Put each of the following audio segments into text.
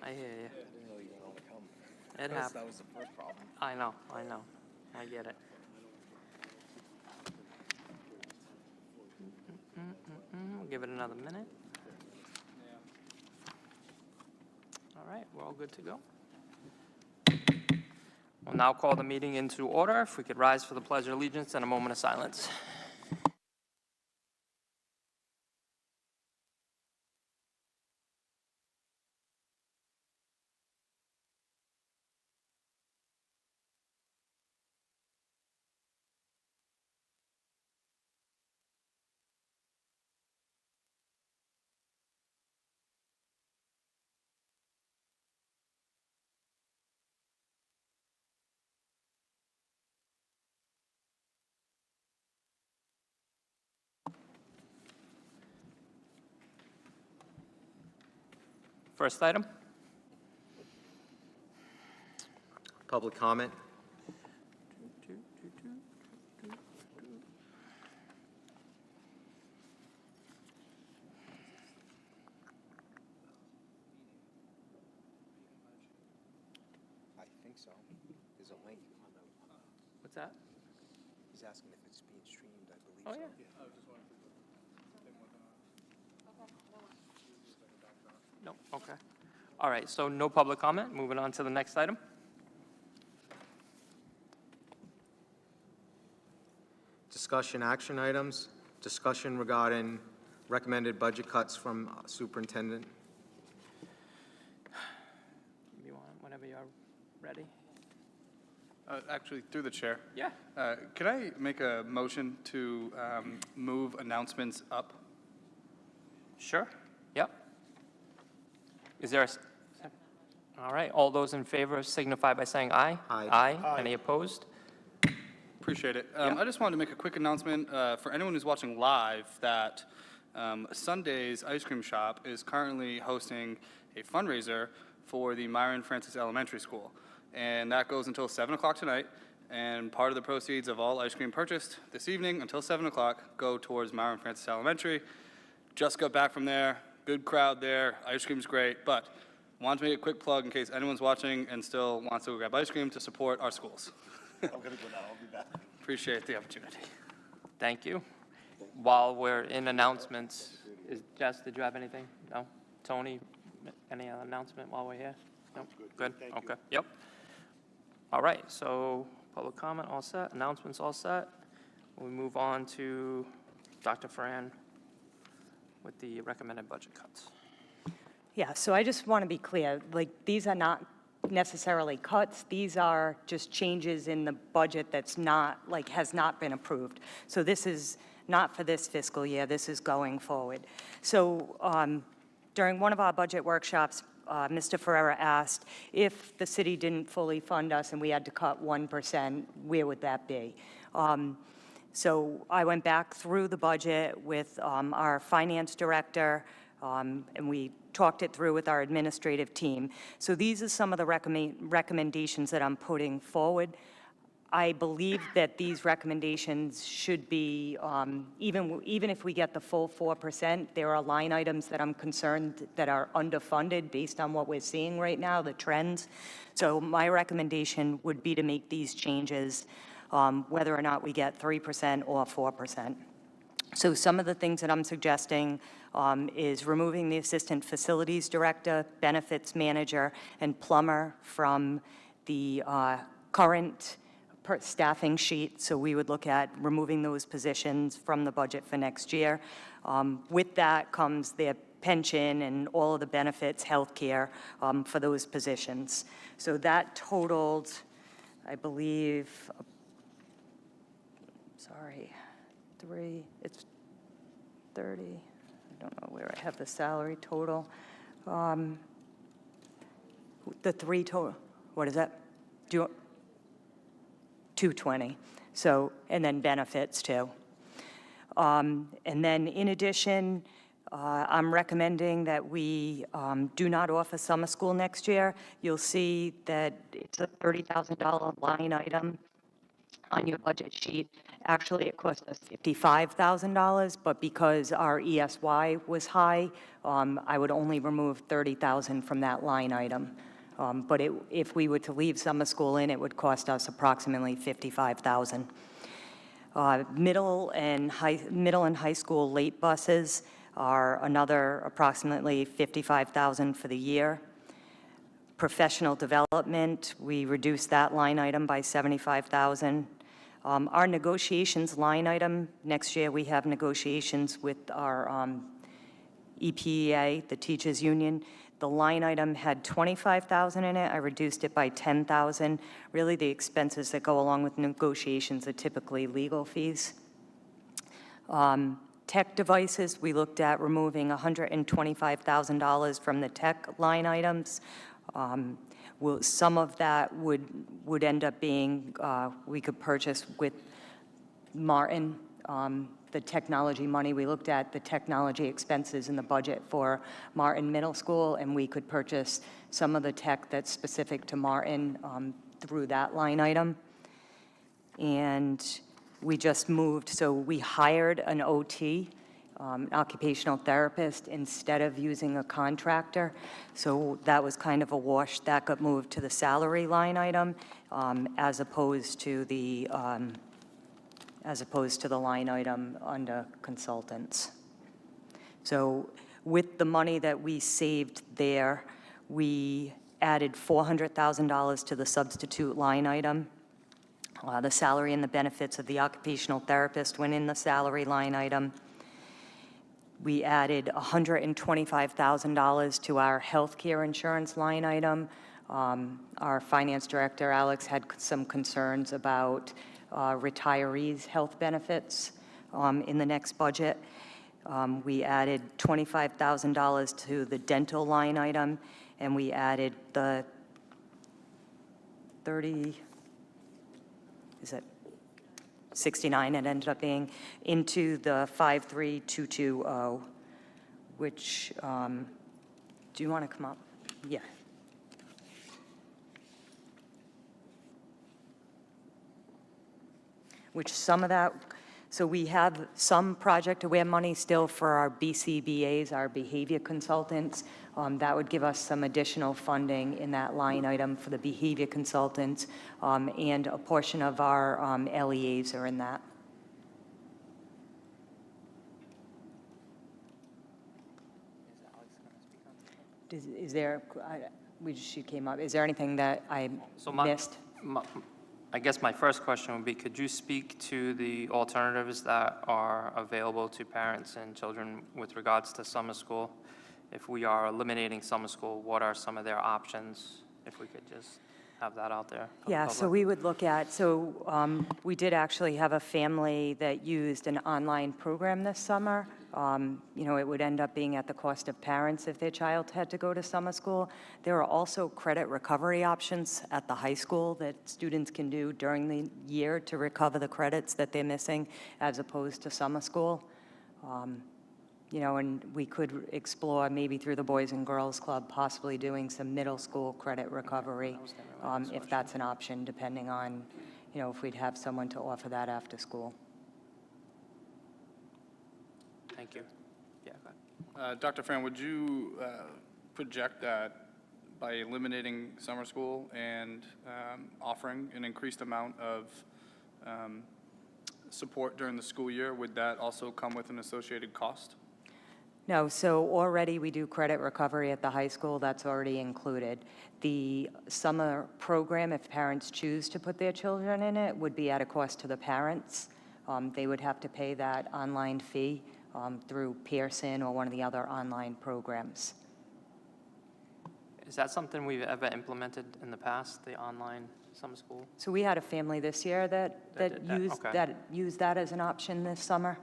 I hear you. I didn't know you were going to come. It happens. That was the first problem. I know. I get it. We'll give it another minute. All right, we're all good to go. We'll now call the meeting into order. If we could rise for the Pledge of Allegiance and a moment of silence. First item. Public comment. I think so. There's a link on the. What's that? He's asking if it's being streamed. I believe Oh, so. yeah. No, okay. All right, so no public comment. Moving on to the next item. Discussion action items. Discussion regarding recommended budget cuts from superintendent. You want whenever you're ready. Actually, through the chair. Yeah. Could I make a motion to move announcements up? Sure. Yep. Is there a? All right. All those in favor signify by saying aye. Aye. Aye. Any opposed? Appreciate it. Yeah. I just wanted to make a quick announcement for anyone who's watching live that Sunday's Ice Cream Shop is currently hosting a fundraiser for the Myron Francis Elementary School. And that goes until 7 o'clock tonight. And part of the proceeds of all ice cream purchased this evening until 7 o'clock go towards Myron Francis Elementary. Just got back from there. Good crowd there. Ice cream's great. But wanted to make a quick plug in case anyone's watching and still wants to go grab ice cream to support our schools. I'm going to go now. I'll be back. Appreciate the opportunity. Thank you. While we're in announcements, Jess, did you have anything? No? Tony, any other announcement while we're here? No? Good? Okay. Yep. All right, so public comment all set, announcements all set. We move on to Dr. Ferran with the recommended budget cuts. Yeah, so I just want to be clear, like, these are not necessarily cuts, these are just changes in the budget that's not, like, has not been approved. So this is not for this fiscal year, this is going forward. So during one of our budget workshops, Mr. Ferreira asked if the city didn't fully fund us and we had to cut 1%, where would that be? So I went back through the budget with our finance director, and we talked it through with our administrative team. So these are some of the recommendations that I'm putting forward. I believe that these recommendations should be, even if we get the full 4%, there are line items that I'm concerned that are underfunded based on what we're seeing right now, the trends. So my recommendation would be to make these changes, whether or not we get 3% or 4%. So some of the things that I'm suggesting is removing the assistant facilities director, benefits manager, and plumber from the current staffing sheet. So we would look at removing those positions from the budget for next year. With that comes their pension and all of the benefits, health care for those positions. So that totaled, I believe, it's 30. I don't know where I have the salary total. The three total, what is that? 220. So, and then benefits too. And then in addition, I'm recommending that we do not offer summer school next year. You'll see that it's a $30,000 line item on your budget sheet. Actually, it cost us $55,000, but because our ESY was high, I would only remove $30,000 from that line item. But if we were to leave summer school in, it would cost us approximately $55,000. Middle and high school late buses are another approximately $55,000 for the year. Professional development, we reduced that line item by $75,000. Our negotiations line item, next year we have negotiations with our EPEA, the teachers union. The line item had $25,000 in it. I reduced it by $10,000. Really, the expenses that go along with negotiations are typically legal fees. Tech devices, we looked at removing $125,000 from the tech line items. Some of that would end up being, we could purchase with Martin, the technology money. We looked at the technology expenses in the budget for Martin Middle School, and we could purchase some of the tech that's specific to Martin through that line item. And we just moved, so we hired an OT, an occupational therapist, instead of using a contractor. So that was kind of a wash. That got moved to the salary line item as opposed to the line item under consultants. So with the money that we saved there, we added $400,000 to the substitute line item. The salary and the benefits of the occupational therapist went in the salary line item. We added $125,000 to our healthcare insurance line item. Our finance director, Alex, had some concerns about retirees' health benefits in the next budget. We added $25,000 to the dental line item, and we added the 69 it ended up being, into the 53220, which, do you want to come up? Yeah. Which some of that, so we have some project aware money still for our BCBAs, our behavior consultants. That would give us some additional funding in that line item for the behavior consultants, and a portion of our LEAs are in that. Is there, she came up, is there anything that I missed? I guess my first question would be, could you speak to the alternatives that are available to parents and children with regards to summer school? If we are eliminating summer school, what are some of their options? If we could just have that out there. For the Yeah, so public. we would look at, we did actually have a family that used an online program this summer. It would end up being at the cost of parents if their child had to go to summer school. There are also credit recovery options at the high school that students can do during the year to recover the credits that they're missing as opposed to summer school. And we could explore maybe through the Boys and Girls Club, possibly doing some middle school credit recovery, if that's an option, depending on, if we'd have someone to offer that after school. Thank you. Yeah, go ahead. Dr. Fran, would you project that by eliminating summer school and offering an increased amount of support during the school year, would that also come with an associated cost? No, so already we do credit recovery at the high school. That's already included. The summer program, if parents choose to put their children in it, would be at a cost to the parents. They would have to pay that online fee through Pearson or one of the other online programs. Is that something we've ever implemented in the past, the online summer school? So we had a family this year that did that, okay. used that as an option this summer.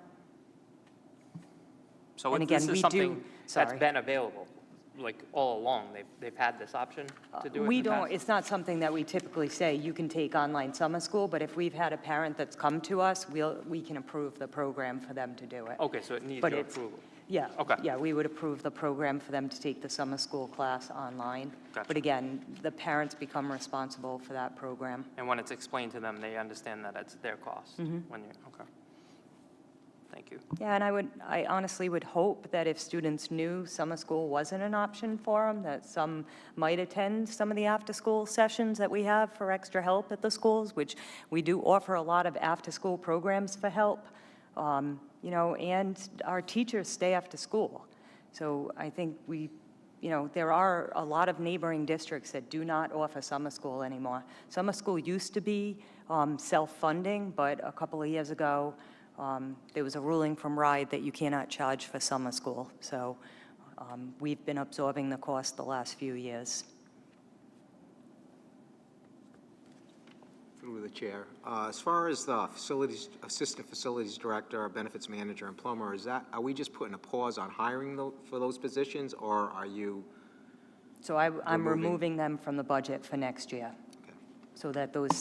So And this again, is we something do- that's sorry. been available, like all along. They've had this option to do it We in the don't, past? it's not something that we typically say, you can take online summer school, but if we've had a parent that's come to us, we can approve the program for them to do it. Okay, so it needs But your it's- approval. Yeah. Okay. Yeah, we would approve the program for them to take the summer school class online. Gotcha. But again, the parents become responsible for that program. And when it's explained to them, they understand that it's their cost? When you, okay. Thank you. Yeah, and I honestly would hope that if students knew summer school wasn't an option for them, that some might attend some of the after-school sessions that we have for extra help at the schools, which we do offer a lot of after-school programs for help, and our teachers stay after school. So I think there are a lot of neighboring districts that do not offer summer school anymore. Summer school used to be self-funding, but a couple of years ago, there was a ruling from RIDE that you cannot charge for summer school. So we've been absorbing the cost the last few years. Through the chair. As far as the assistant facilities director, benefits manager, and plumber, are we just putting a pause on hiring for those positions, or are you? So I'm removing them from the budget for next year, Okay. so that those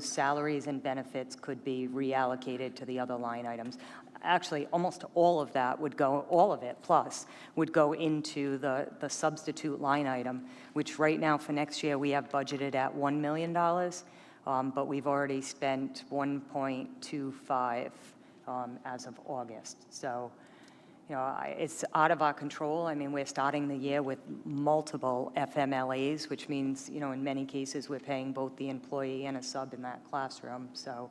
salaries and benefits could be reallocated to the other line items. Actually, almost all of that would go, all of it plus, would go into the substitute line item, which right now for next year, we have budgeted at $1 million, but we've already spent 1.25 as of August. So, it's out of our control. I mean, we're starting the year with multiple FMLAs, which means, in many cases, we're paying both the employee and a sub in that classroom. So,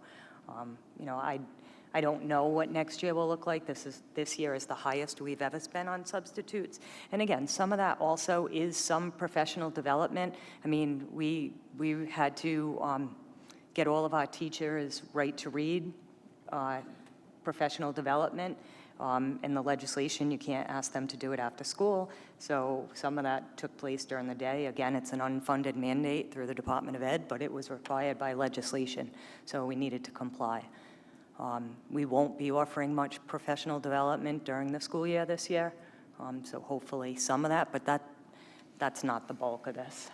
I don't know what next year will look like. This year is the highest we've ever spent on substitutes. And again, some of that also is some professional development. I mean, we had to get all of our teachers right to read, professional development. In the legislation, you can't ask them to do it after school. So some of that took place during the day. Again, it's an unfunded mandate through the Department of Ed, but it was required by legislation. So we needed to comply. We won't be offering much professional development during the school year this year. So hopefully some of that, but that's not the bulk of this.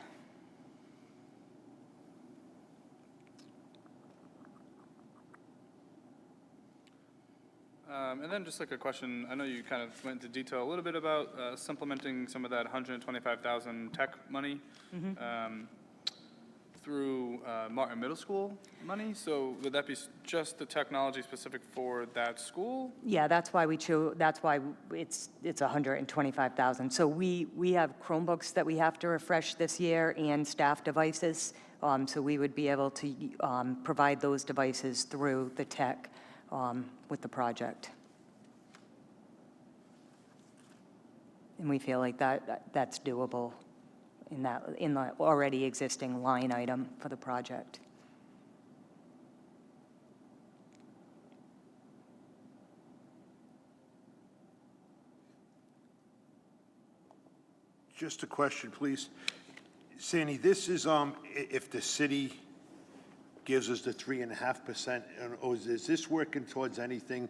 And then just like a question, I know you kind of went into detail a little bit about supplementing some of that 125,000 tech money through Martin Middle School money. So would that be just the technology specific for that school? Yeah, that's why that's why it's 125,000. So we have Chromebooks that we have to refresh this year and staff devices. So we would be able to provide those devices through the tech with the project. And we feel like that's doable in the already existing line item for the project. Just a question, please. Sandy, this is, if the city gives us the 3.5%, or is this working towards anything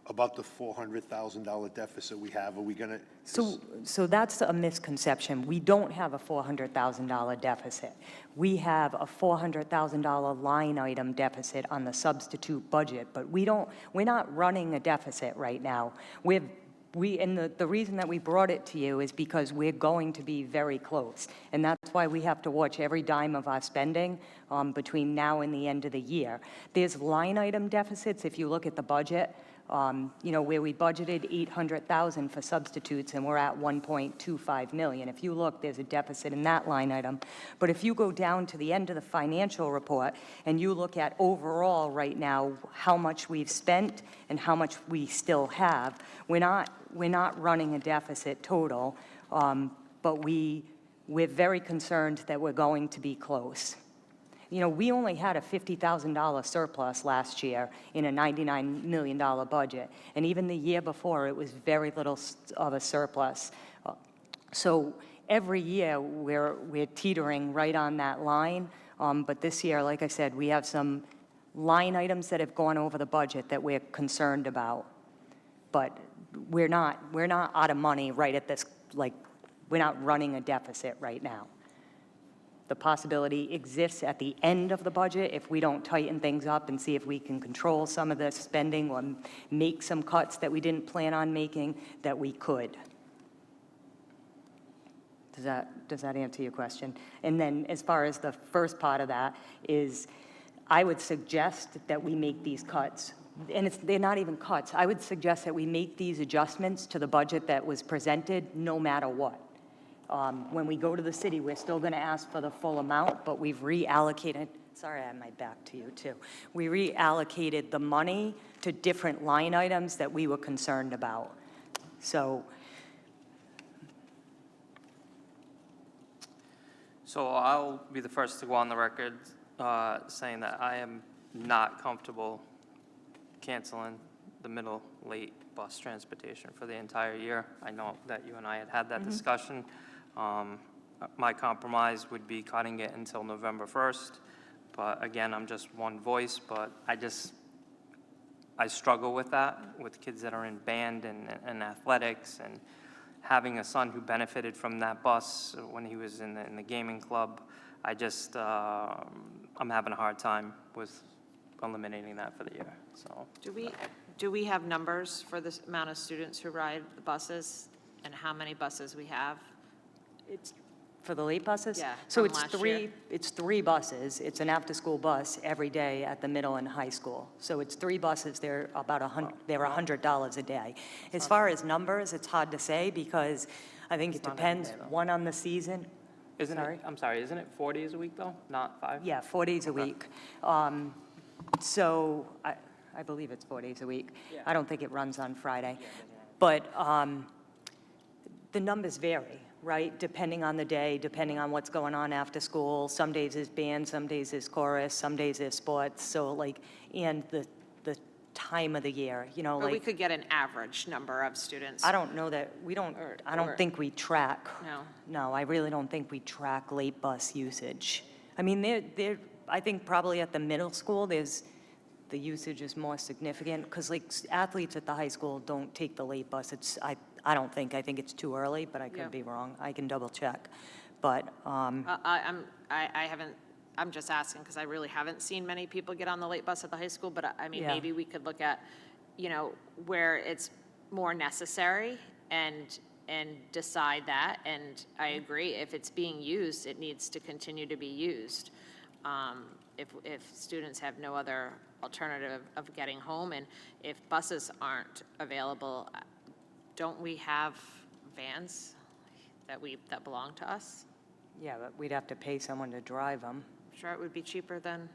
about the $400,000 deficit we have? Are we gonna? So that's a misconception. We don't have a $400,000 deficit. We have a $400,000 line item deficit on the substitute budget, but we're not running a deficit right now. And the reason that we brought it to you is because we're going to be very close. And that's why we have to watch every dime of our spending between now and the end of the year. There's line item deficits, if you look at the budget, where we budgeted 800,000 for substitutes and we're at 1.25 million. If you look, there's a deficit in that line item. But if you go down to the end of the financial report and you look at overall right now how much we've spent and how much we still have, we're not running a deficit total, but we're very concerned that we're going to be close. We only had a $50,000 surplus last year in a $99 million budget. And even the year before, it was very little of a surplus. So every year, we're teetering right on that line. But this year, like I said, we have some line items that have gone over the budget that we're concerned about. But we're not out of money right at this, we're not running a deficit right now. the possibility exists at the end of the budget, if we don't tighten things up and see if we can control some of the spending or make some cuts that we didn't plan on making, that we could. Does that answer your question? And then as far as the first part of that is, I would suggest that we make these cuts, and they're not even cuts. I would suggest that we make these adjustments to the budget that was presented no matter what. When we go to the city, we're still going to ask for the full amount, but we've reallocated, sorry, I have my back to you too. We reallocated the money to different line items that we were concerned about. So I'll be the first to go on the record saying that I am not comfortable canceling the middle late bus transportation for the entire year. I know that you and I had that discussion. My compromise would be cutting it until November 1st. But again, I'm just one voice, but I struggle with that, with kids that are in band and athletics, and having a son who benefited from that bus when he was in the gaming club. I'm having a hard time with eliminating that for the year, so. Do we have numbers for the amount of students who ride the buses and how many buses we have? it's for the late buses? Yeah, So from last year. it's three buses. It's an after-school bus every day at the middle and high school. So it's three buses. They're about they're $100 a day. As far as numbers, it's hard to say because I think it It's not every depends, day, though. one on the season. Isn't Sorry? it, I'm sorry, isn't it 4 days a week though, not 5? Yeah, 4 days a Okay. week. So I believe it's 4 days a week. I don't think it runs on Friday. But the numbers vary, right? Depending on the day, depending on what's going on after school. Some days is band, some days is chorus, some days is sports. So like, and the time of the year, you know, Or we like, could get an average number of students. I don't know that, I don't think we track. No. No, I really don't think we track late bus usage. I mean, I think probably at the middle school, the usage is more significant, because like athletes at the high school don't take the late bus. I think it's too early, but I Yeah. could be wrong. I can double check. But, I'm just asking because I really haven't seen many people get on the late bus at the high school, but I mean, Yeah. maybe we could look at, where it's more necessary and decide that. And I agree, if it's being used, it needs to continue to be used. If students have no other alternative of getting home, and if buses aren't available, don't we have vans that belong to us? yeah, but we'd have to pay someone to drive them, Sure, it would be cheaper than,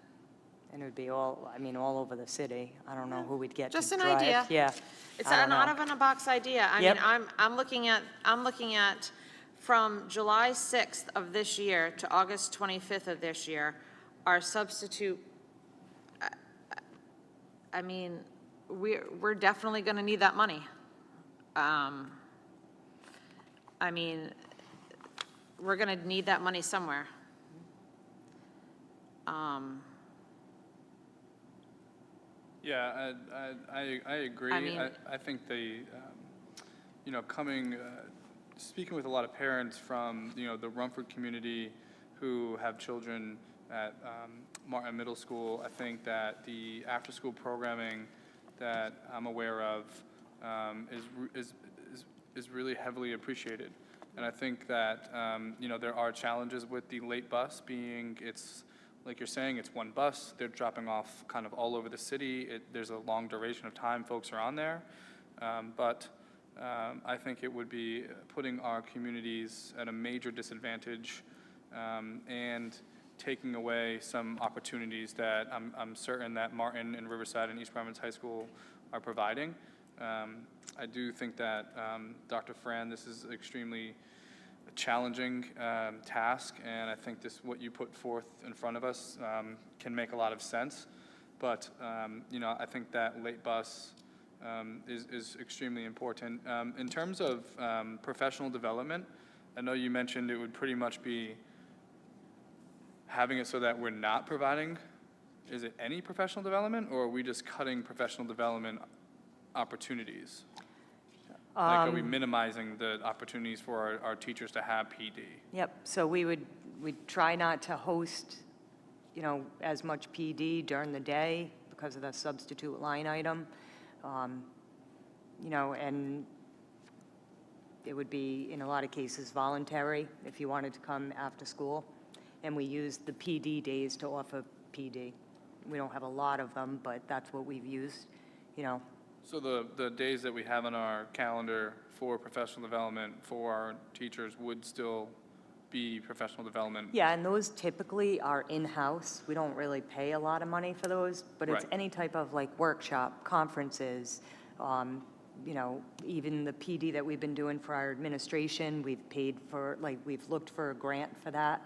and it would be all over the city. I don't know who we'd get to Just an drive. idea. Yeah. it's I don't an know. out-of-the-box idea. I Yep. mean, I'm looking at from July 6th of this year to August 25th of this year, our substitute, I mean, we're definitely going to need that money. I mean, we're going to need that money somewhere. Yeah, I agree. I mean- I think speaking with a lot of parents from, the Rumford community who have children at Martin Middle School, I think that the after-school programming that I'm aware of is really heavily appreciated. And I think that, there are challenges with the late bus being, like you're saying, it's one bus. They're dropping off kind of all over the city. There's a long duration of time folks are on there. But I think it would be putting our communities at a major disadvantage and taking away some opportunities that I'm certain that Martin and Riverside and East Providence High School are providing. I do think that, Dr. Fran, this is extremely challenging task, and I think what you put forth in front of us can make a lot of sense. But I think that late bus is extremely important. In terms of professional development, I know you mentioned it would pretty much be having it so that we're not providing. Is it any professional development, or are we just cutting professional development opportunities? Like, are we minimizing the opportunities for our teachers to have PD? Yep, so we would we try not to host, as much PD during the day because of the substitute line item. And it would be, in a lot of cases, voluntary if you wanted to come after school. And we use the PD days to offer PD. We don't have a lot of them, but that's what we've used, So the days that we have on our calendar for professional development for our teachers would still be professional development? Yeah, and those typically are in-house. We don't really pay a lot of money for those, but it's Right. any type of like workshop, conferences, even the PD that we've been doing for our administration, we've paid for, we've looked for a grant for that.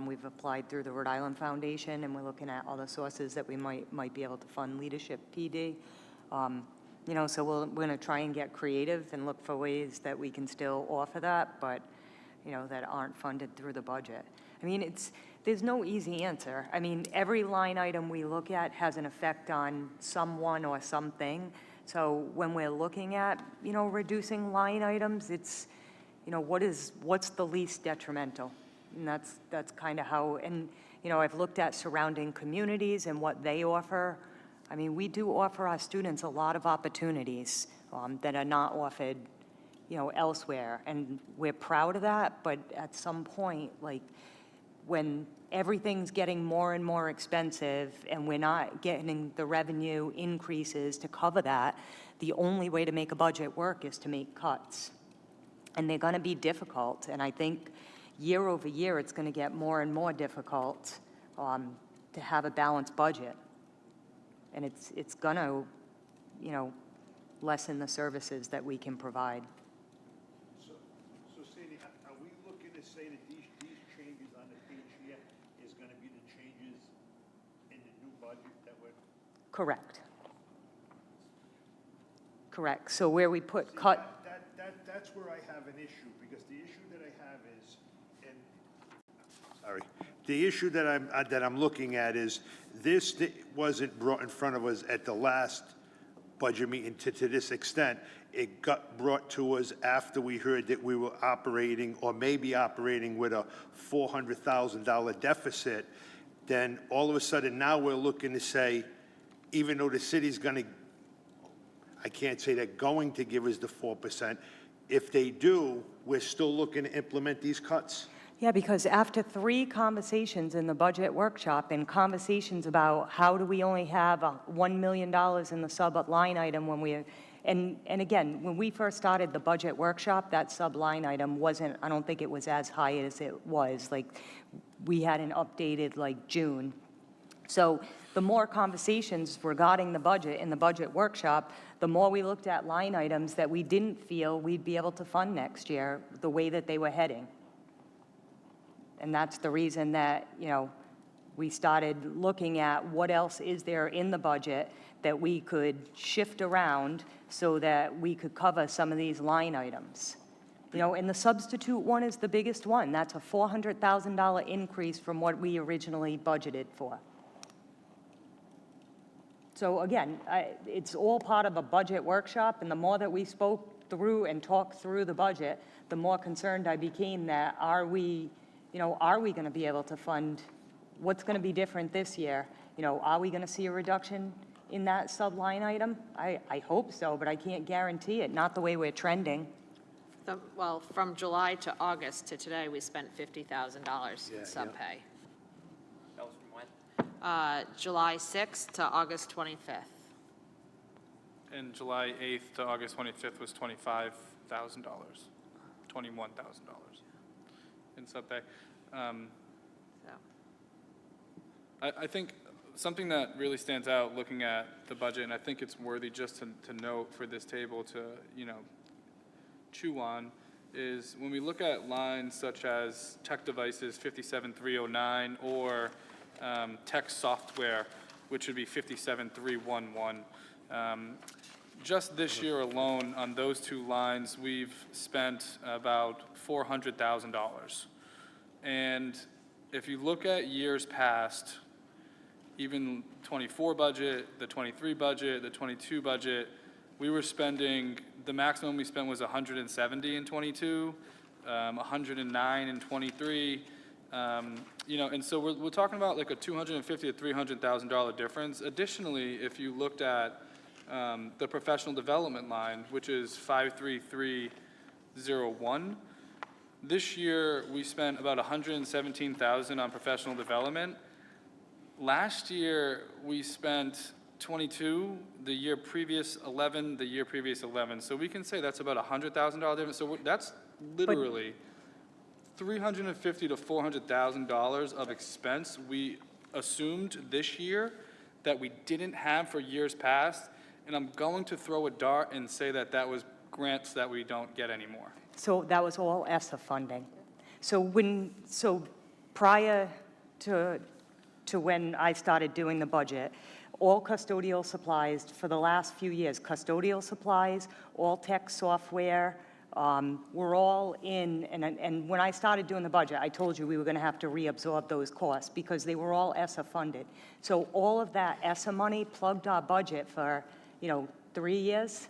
We've applied through the Rhode Island Foundation, and we're looking at other sources that we might be able to fund leadership PD. So we're going to try and get creative and look for ways that we can still offer that, but, that aren't funded through the budget. I mean, there's no easy answer. I mean, every line item we look at has an effect on someone or something. So when we're looking at, reducing line items, it's, what's the least detrimental? And that's kind of how, and, I've looked at surrounding communities and what they offer. I mean, we do offer our students a lot of opportunities that are not offered, elsewhere. And we're proud of that, but at some point, when everything's getting more and more expensive and we're not getting the revenue increases to cover that, the only way to make a budget work is to make cuts. And they're going to be difficult. And I think year over year, it's going to get more and more difficult to have a balanced budget. And it's going to, lessen the services that we can provide. So Sandy, are we looking to say that these changes on the page here is gonna be the changes in the new budget that we're? Correct. Correct. So where we put cut, That's where I have an issue, because the issue that I have is, the issue that I'm looking at is, this wasn't brought in front of us at the last budget meeting to this extent. It got brought to us after we heard that we were operating, or maybe operating, with a $400,000 deficit. Then all of a sudden, now we're looking to say, even though the city's gonna, I can't say they're going to give us the 4%, if they do, we're still looking to implement these cuts? yeah, because after 3 conversations in the budget workshop and conversations about how do we only have $1 million in the sub line item when we, and again, when we first started the budget workshop, that sub line item wasn't, I don't think it was as high as it was. We hadn't updated June. So the more conversations regarding the budget in the budget workshop, the more we looked at line items that we didn't feel we'd be able to fund next year the way that they were heading. And that's the reason that, we started looking at what else is there in the budget that we could shift around so that we could cover some of these line items. And the substitute one is the biggest one. That's a $400,000 increase from what we originally budgeted for. So again, it's all part of a budget workshop, and the more that we spoke through and talked through the budget, the more concerned I became that are we going to be able to fund, what's going to be different this year? Are we going to see a reduction in that sub-line item? I hope so, but I can't guarantee it, not the way we're trending. Well, from July to August to today, we spent $50,000 Yeah, in sub-pay. That was from when? July 6th to August 25th. And July 8th to August 25th was $25,000, $21,000 in sub-pay. So, I think something that really stands out looking at the budget, and I think it's worthy just to note for this table to, chew on, is when we look at lines such as tech devices, 57,309, or tech software, which would be 57,311. Just this year alone, on those 2 lines, we've spent about $400,000. And if you look at years past, even 24 budget, the 23 budget, the 22 budget, we were spending, the maximum we spent was 170 in 22, 109 in 23, You know, and so we're talking about like a $250,000 to $300,000 difference. Additionally, if you looked at the professional development line, which is 53301, this year we spent about $117,000 on professional development. Last year we spent 22, the year previous 11, the year previous 11. So we can say that's about $100,000 difference. So that's literally $350,000 to $400,000 of expense we assumed this year that we didn't have for years past. And I'm going to throw a dart and say that that was grants that we don't get anymore. So that was all ESSA funding. So prior to when I started doing the budget, all custodial supplies for the last few years, custodial supplies, all tech software, were all in, and when I started doing the budget, I told you we were going to have to reabsorb those costs because they were all ESSA funded. So all of that ESSA money plugged our budget for, 3 years,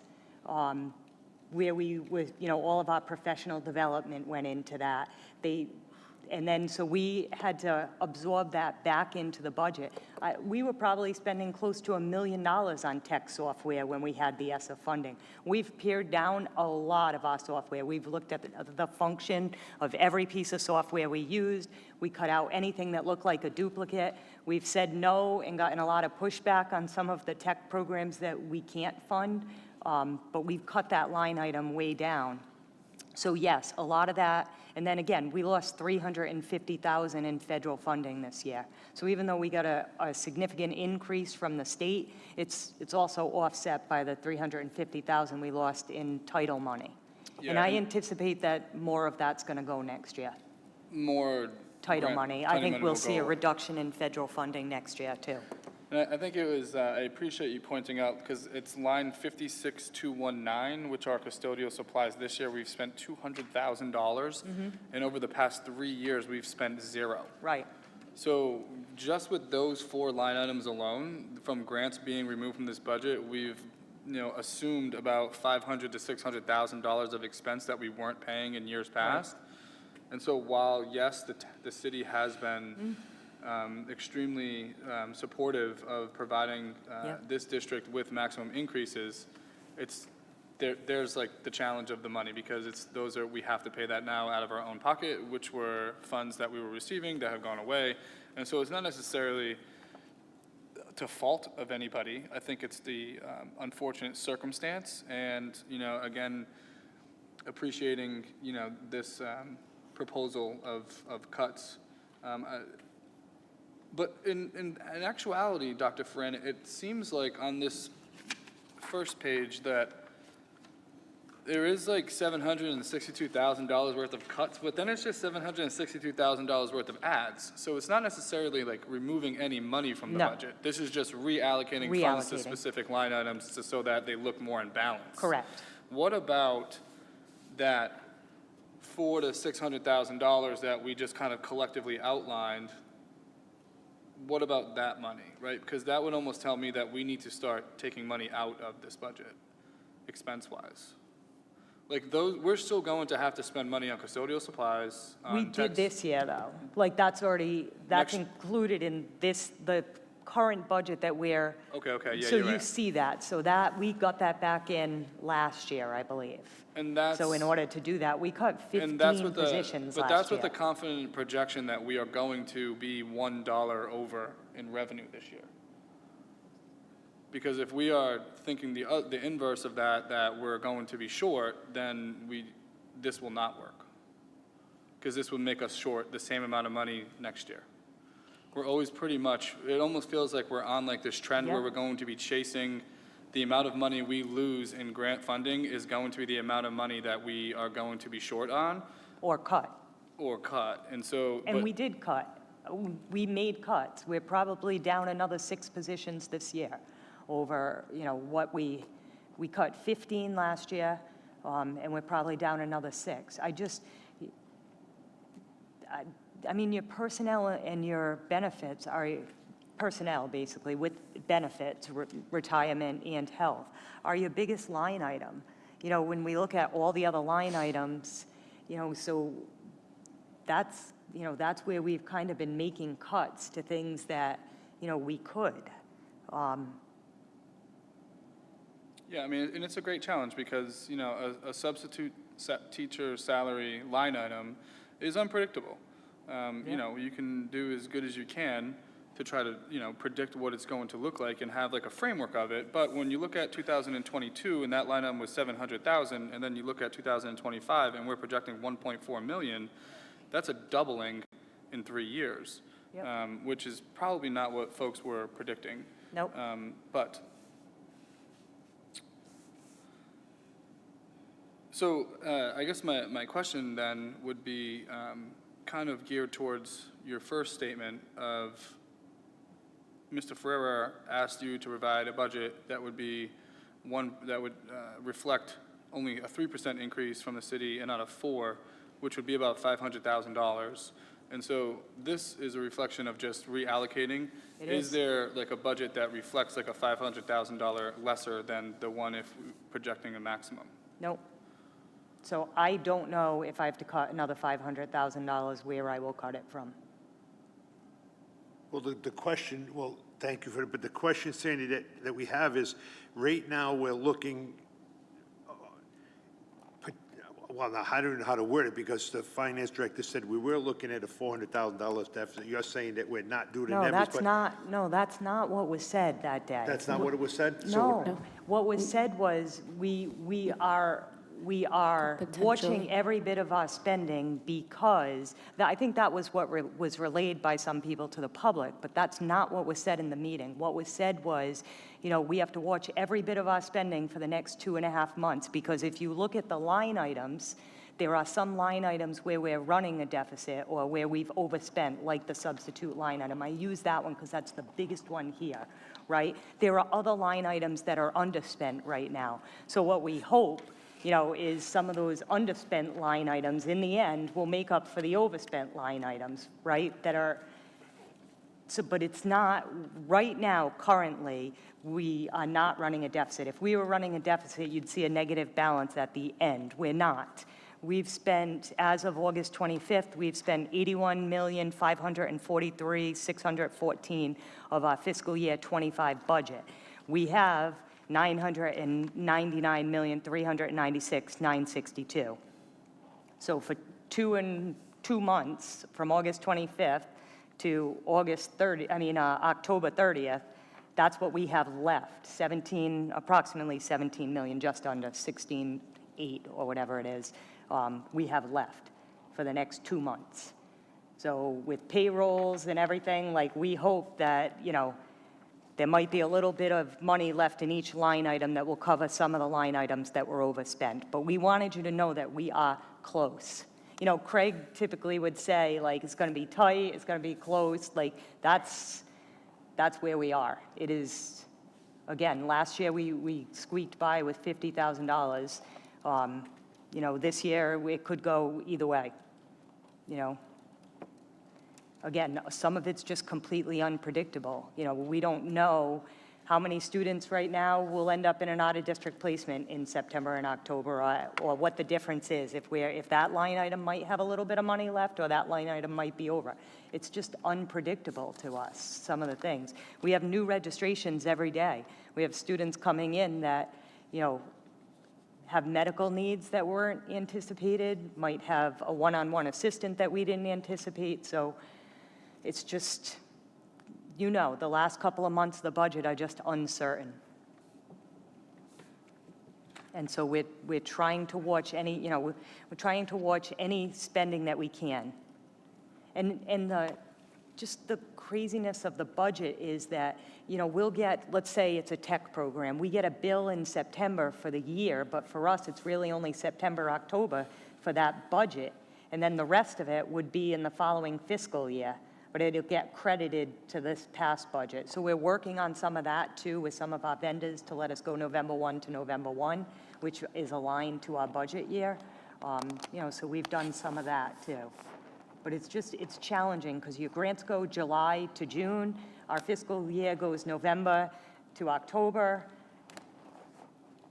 where we was, all of our professional development went into that. And then, so we had to absorb that back into the budget. We were probably spending close to $1 million on tech software when we had the ESSA funding. We've pared down a lot of our software. We've looked at the function of every piece of software we used. We cut out anything that looked like a duplicate. We've said no and gotten a lot of pushback on some of the tech programs that we can't fund, but we've cut that line item way down. So yes, a lot of that, and then again, we lost $350,000 in federal funding this year. So even though we got a significant increase from the state, it's also offset by the $350,000 we lost in title money. Yeah, And I and- anticipate that more of that's going to go next year, More title grant- money. I title think money we'll will see a go- reduction in federal funding next year, too. And I think it was, I appreciate you pointing out, because it's line 56219, which are custodial supplies. This year, we've spent $200,000, and over the past 3 years, we've spent zero. Right. So just with those 4 line items alone, from grants being removed from this budget, we've, assumed about $500,000 to $600,000 of expense that we weren't paying in years past. And so while, yes, the city has been extremely supportive of providing Yep. this district with maximum increases, there's like the challenge of the money, because we have to pay that now out of our own pocket, which were funds that we were receiving that have gone away. And so it's not necessarily to fault of anybody. I think it's the unfortunate circumstance, and, again, appreciating, this proposal of cuts. But in actuality, Dr. Friend, it seems like on this first page that there is like $762,000 worth of cuts, but then it's just $762,000 worth of adds. So it's not necessarily like removing any money from the No. budget. This is just reallocating funds to specific line items so that they look more in balance. Correct. What about that $400,000 to $600,000 that we just kind of collectively outlined? What about that money, right? Because that would almost tell me that we need to start taking money out of this budget, expense-wise. Like those, we're still going to have to spend money on custodial supplies. We on did text- this year, though. Like, that's Next- included in the current budget that we're. Okay, yeah, So you're you right. see that, so that, we got that back in last year, I believe. And that's. So in order to do that, we cut And that's 15 with the, positions but last that's with year. the confident projection that we are going to be $1 over in revenue this year. Because if we are thinking the inverse of that, that we're going to be short, then this will not work. Because this would make us short the same amount of money next year. We're always pretty much, it almost feels like we're on like this trend where Yeah. we're going to be chasing the amount of money we lose in grant funding is going to be the amount of money that we are going to be short on Or cut. or cut. And so, And but- we did cut. We made cuts. We're probably down another 6 positions this year over, what we cut 15 last year, and we're probably down another 6. I mean, your personnel and your benefits are, personnel basically, with benefits, retirement and health, are your biggest line item. When we look at all the other line items, so that's, you know, that's where we've kind of been making cuts to things that, you know, we could. Yeah, I mean, and it's a great challenge because, you know, a substitute teacher salary line item is unpredictable. You know, you can do as good as you can to try to, you know, predict what it's going to look like and have like a framework of it. But when you look at 2022 and that line item was 700,000, and then you look at 2025 and we're projecting 1.4 million, that's a doubling in 3 years, Yep. Which is probably not what folks were predicting. Nope. But so I guess my question then would be kind of geared towards your first statement of Mr. Ferrera asked you to provide a budget that would be reflect only a 3% increase from the city and not a 4%, which would be about $500,000. And so this is a reflection of just reallocating. It Is is. there like a budget that reflects like a $500,000 lesser than the one if projecting a maximum? Nope. So I don't know if I have to cut another $500,000 where I will cut it from. Well, the question, well, thank you for it, but the question, Sandy, that we have is, right now, we're looking, well, now, I don't know how to word it, because the finance director said we were looking at a $400,000 deficit. You're saying that we're not due to No, numbers, that's not what was said that day. That's not what it was said? So No, what was said was, we are watching every bit of our spending because, I think that was what was relayed by some people to the public, but that's not what was said in the meeting. What was said was, you know, we have to watch every bit of our spending for the next 2.5 months, because if you look at the line items, there are some line items where we're running a deficit or where we've overspent, like the substitute line item. I use that one because that's the biggest one here, right? There are other line items that are underspent right now. So what we hope, you know, is some of those underspent line items in the end will make up for the overspent line items, right? That are, so, but it's not, right now, currently, we are not running a deficit. If we were running a deficit, you'd see a negative balance at the end. We're not. We've spent, as of August 25th, we've spent $81,543,614 of our fiscal year 25 budget. We have $999,396,962. So for 2 months, from August 25th to October 30th, that's what we have left, approximately 17 million, just under 16.8 or whatever it is, we have left for the next 2 months. So with payrolls and everything, like, we hope that, you know, there might be a little bit of money left in each line item that will cover some of the line items that were overspent. But we wanted you to know that we are close. You know, Craig typically would say, like, it's going to be tight, it's going to be close. Like, that's where we are. It is, again, last year we squeaked by with $50,000. You know, this year it could go either way, you know. Again, some of it's just completely unpredictable. You know, we don't know how many students right now will end up in an out-of-district placement in September and October, or what the difference is, if that line item might have a little bit of money left, or that line item might be over. It's just unpredictable to us, some of the things. We have new registrations every day. We have students coming in that, you know, have medical needs that weren't anticipated, might have a one-on-one assistant that we didn't anticipate, so it's just, you know, the last couple of months of the budget are just uncertain. And so we're trying to watch any, you know, we're trying to watch any spending that we can. And just the craziness of the budget is that, you know, we'll get, let's say it's a tech program, we get a bill in September for the year, but for us, it's really only September, October for that budget. And then the rest of it would be in the following fiscal year, but it'll get credited to this past budget. So we're working on some of that too with some of our vendors to let us go November 1 to November 1, which is aligned to our budget year. You know, so we've done some of that too. But it's challenging because your grants go July to June. Our fiscal year goes November to October.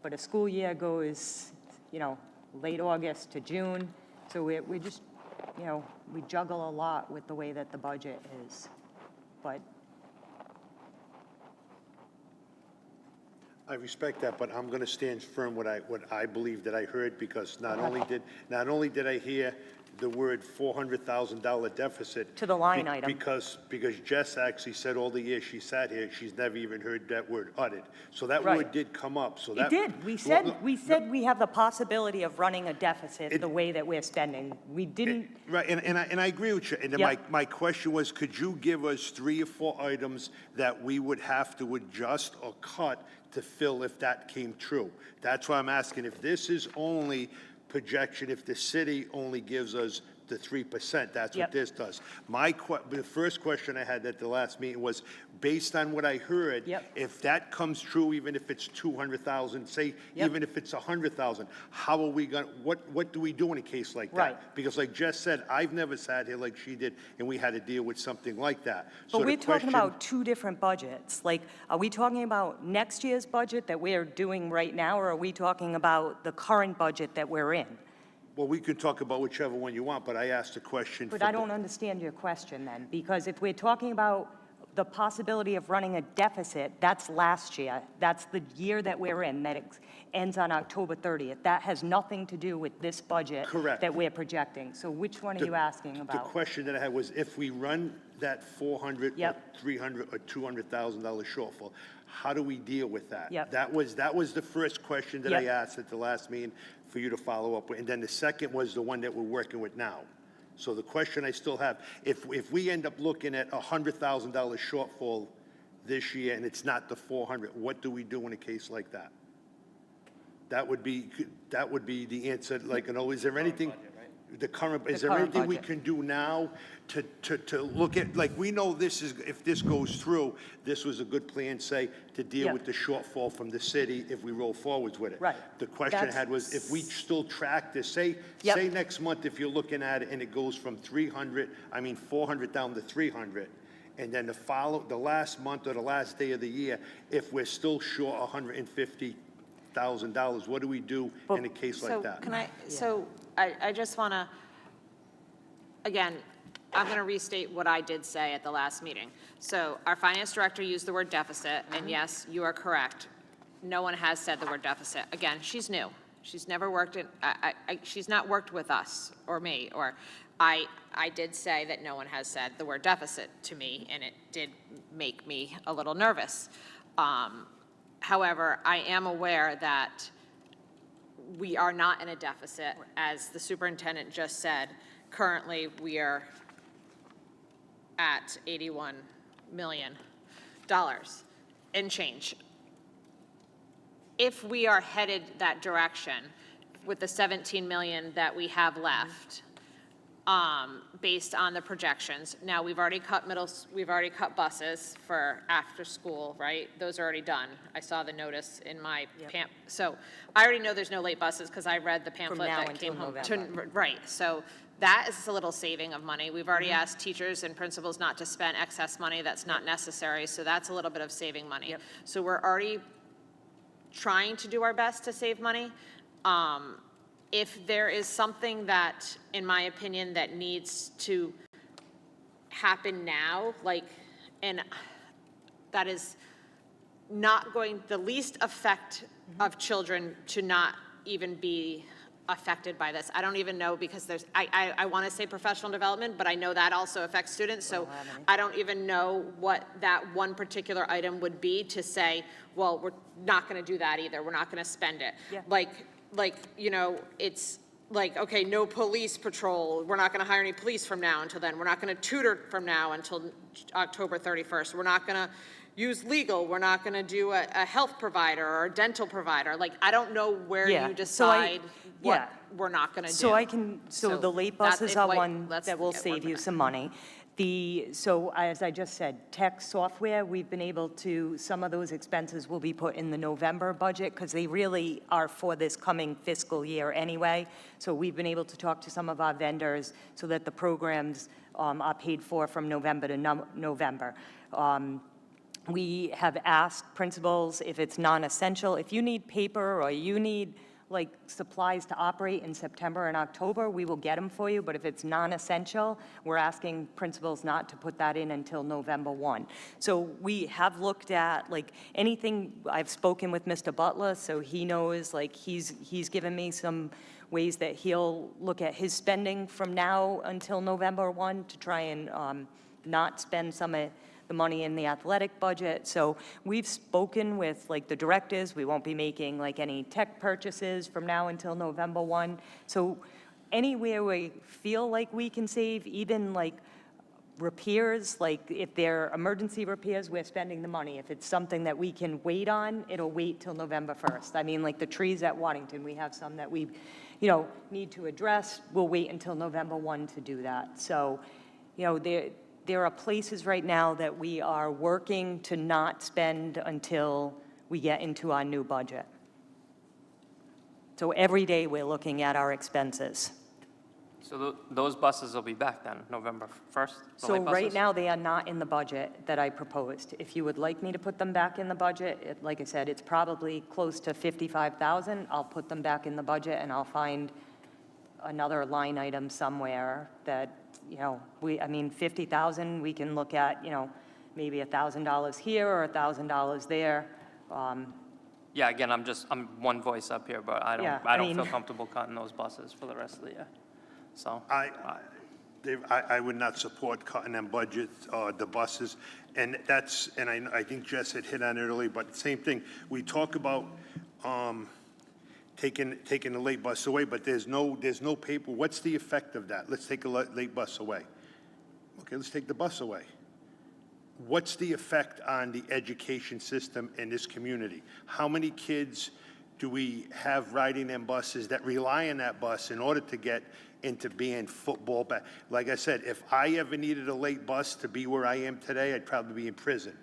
But a school year goes, you know, late August to June. So we're just you know, we juggle a lot with the way that the budget is. But I respect that, but I'm gonna stand firm what I believe that I heard, because not only did I hear the word $400,000 deficit. To the line be- item. Because Jess actually said all the years she sat here, she's never even heard that word uttered. So that Right. word did come up, so it that. did. We said we have the possibility of running a deficit the way that we're spending. We didn't, Right, and I agree with you. And then Yep. my question was, could you give us 3 or 4 items that we would have to adjust or cut to fill if that came true? That's why I'm asking, if this is only projection, if the city only gives us the 3%, that's what Yep. this does. The first question I had at the last meeting was, based on what I heard, Yep. if that comes true, even if it's 200,000, say, Yep. even if it's 100,000, how are we going, what do we do in a case like that? Right. Because like Jess said, I've never sat here like she did, and we had to deal with something like that. So but the we're talking question- about two different budgets. Like, are we talking about next year's budget that we're doing right now, or are we talking about the current budget that we're in? Well, we could talk about whichever one you want, but I asked a question. But for- I don't understand your question then, because if we're talking about the possibility of running a deficit, that's last year. That's the year that we're in, that ends on October 30th. That has nothing to do with this budget. Correct. That we're projecting. So which one are The- you asking The about? question that I had was, if we run that 400 or Yep. 300 or $200,000 shortfall, how do we deal with that? Yep. That was the first question that I Yep. asked at the last meeting for you to follow up with. And then the second was the one that we're working with now. So the question I still have, if we end up looking at a $100,000 shortfall this year and it's not the 400, what do we do in a case like that? That would be the answer, like, you know, is there anything? The current, is The there current anything we budget. can do now to look at, like, we know this is, if this goes through, this was a good plan, say, to deal Yeah. with the shortfall from the city if we roll forwards with it. Right. The question I had was, if we still track this, say Yep. next month, if you're looking at it and it goes from 400 down to 300, and then the last month or the last day of the year, if we're still short $150,000, what do we do in a case like that? So I just want to, again, I'm going to restate what I did say at the last meeting. So our finance director used the word deficit, and yes, you are correct. No one has said the word deficit. Again, she's new. She's never worked in, she's not worked with us or me, or I did say that no one has said the word deficit to me, and it did make me a little nervous. However, I am aware that we are not in a deficit, as the superintendent just said. Currently, we are at $81 million and change. If we are headed that direction with the 17 million that we have left, based on the projections. Now, we've already cut buses for after school, right? Those are already done. I saw the notice in my so I already know there's no late buses because I read the pamphlet now that came until home. November. Right, so that is a little saving of money. We've already asked teachers and principals not to spend excess money that's not necessary, so that's a little bit of saving money. Yep. So we're already trying to do our best to save money. If there is something that, in my opinion, that needs to happen now, like, and that is not going, the least effect of children to not even be affected by this. I don't even know, because there's, I want to say professional development, but I know that also affects students, so I don't even know what that one particular item would be to say, well, we're not going to do that either, we're not going to spend it. Yeah. Like, you know, it's like, okay, no police patrol, we're not going to hire any police from now until then, we're not going to tutor from now until October 31st, we're not going to use legal, we're not going to do a health provider or a dental provider. Like, I don't know where Yeah, you so decide what we're not going to do. So the late that's- buses if, are like, one let's that will get save working you on it. some money. So as I just said, tech software, we've been able to, some of those expenses will be put in the November budget because they really are for this coming fiscal year anyway. So we've been able to talk to some of our vendors so that the programs are paid for from November to November. We have asked principals if it's non-essential, if you need paper or you need like supplies to operate in September and October, we will get them for you, but if it's non-essential, we're asking principals not to put that in until November 1. So we have looked at, like, anything, I've spoken with Mr. Butler, so he knows, like, he's given me some ways that he'll look at his spending from now until November 1 to try and not spend some of the money in the athletic budget. So we've spoken with, like, the directors. We won't be making, like, any tech purchases from now until November 1. So anywhere we feel like we can save, even, like, repairs, like, if they're emergency repairs, we're spending the money. If it's something that we can wait on, it'll wait till November 1st. I mean, like, the trees at Waddington, we have some that we, need to address. We'll wait until November 1 to do that. So, there are places right now that we are working to not spend until we get into our new budget. So every day, we're looking at our expenses. So those buses will be back then, November 1st? the So late right buses? now, they are not in the budget that I proposed. If you would like me to put them back in the budget, like I said, it's probably close to 55,000. I'll put them back in the budget, and I'll find another line item somewhere that, 50,000, we can look at, maybe $1,000 here or $1,000 there. Yeah, again, I'm one voice up here, but I Yeah, don't I feel mean- comfortable cutting those buses for the rest of the year. So, Dave, I would not support cutting them budgets, the buses, and I think Jess had hit on it early, but same thing. We talk about taking the late bus away, but there's no paper. What's the effect of that? Let's take a late bus away. Okay, let's take the bus away. What's the effect on the education system in this community? How many kids do we have riding in buses that rely on that bus in order to get into being football? Like I said, if I ever needed a late bus to be where I am today, I'd probably be in prison,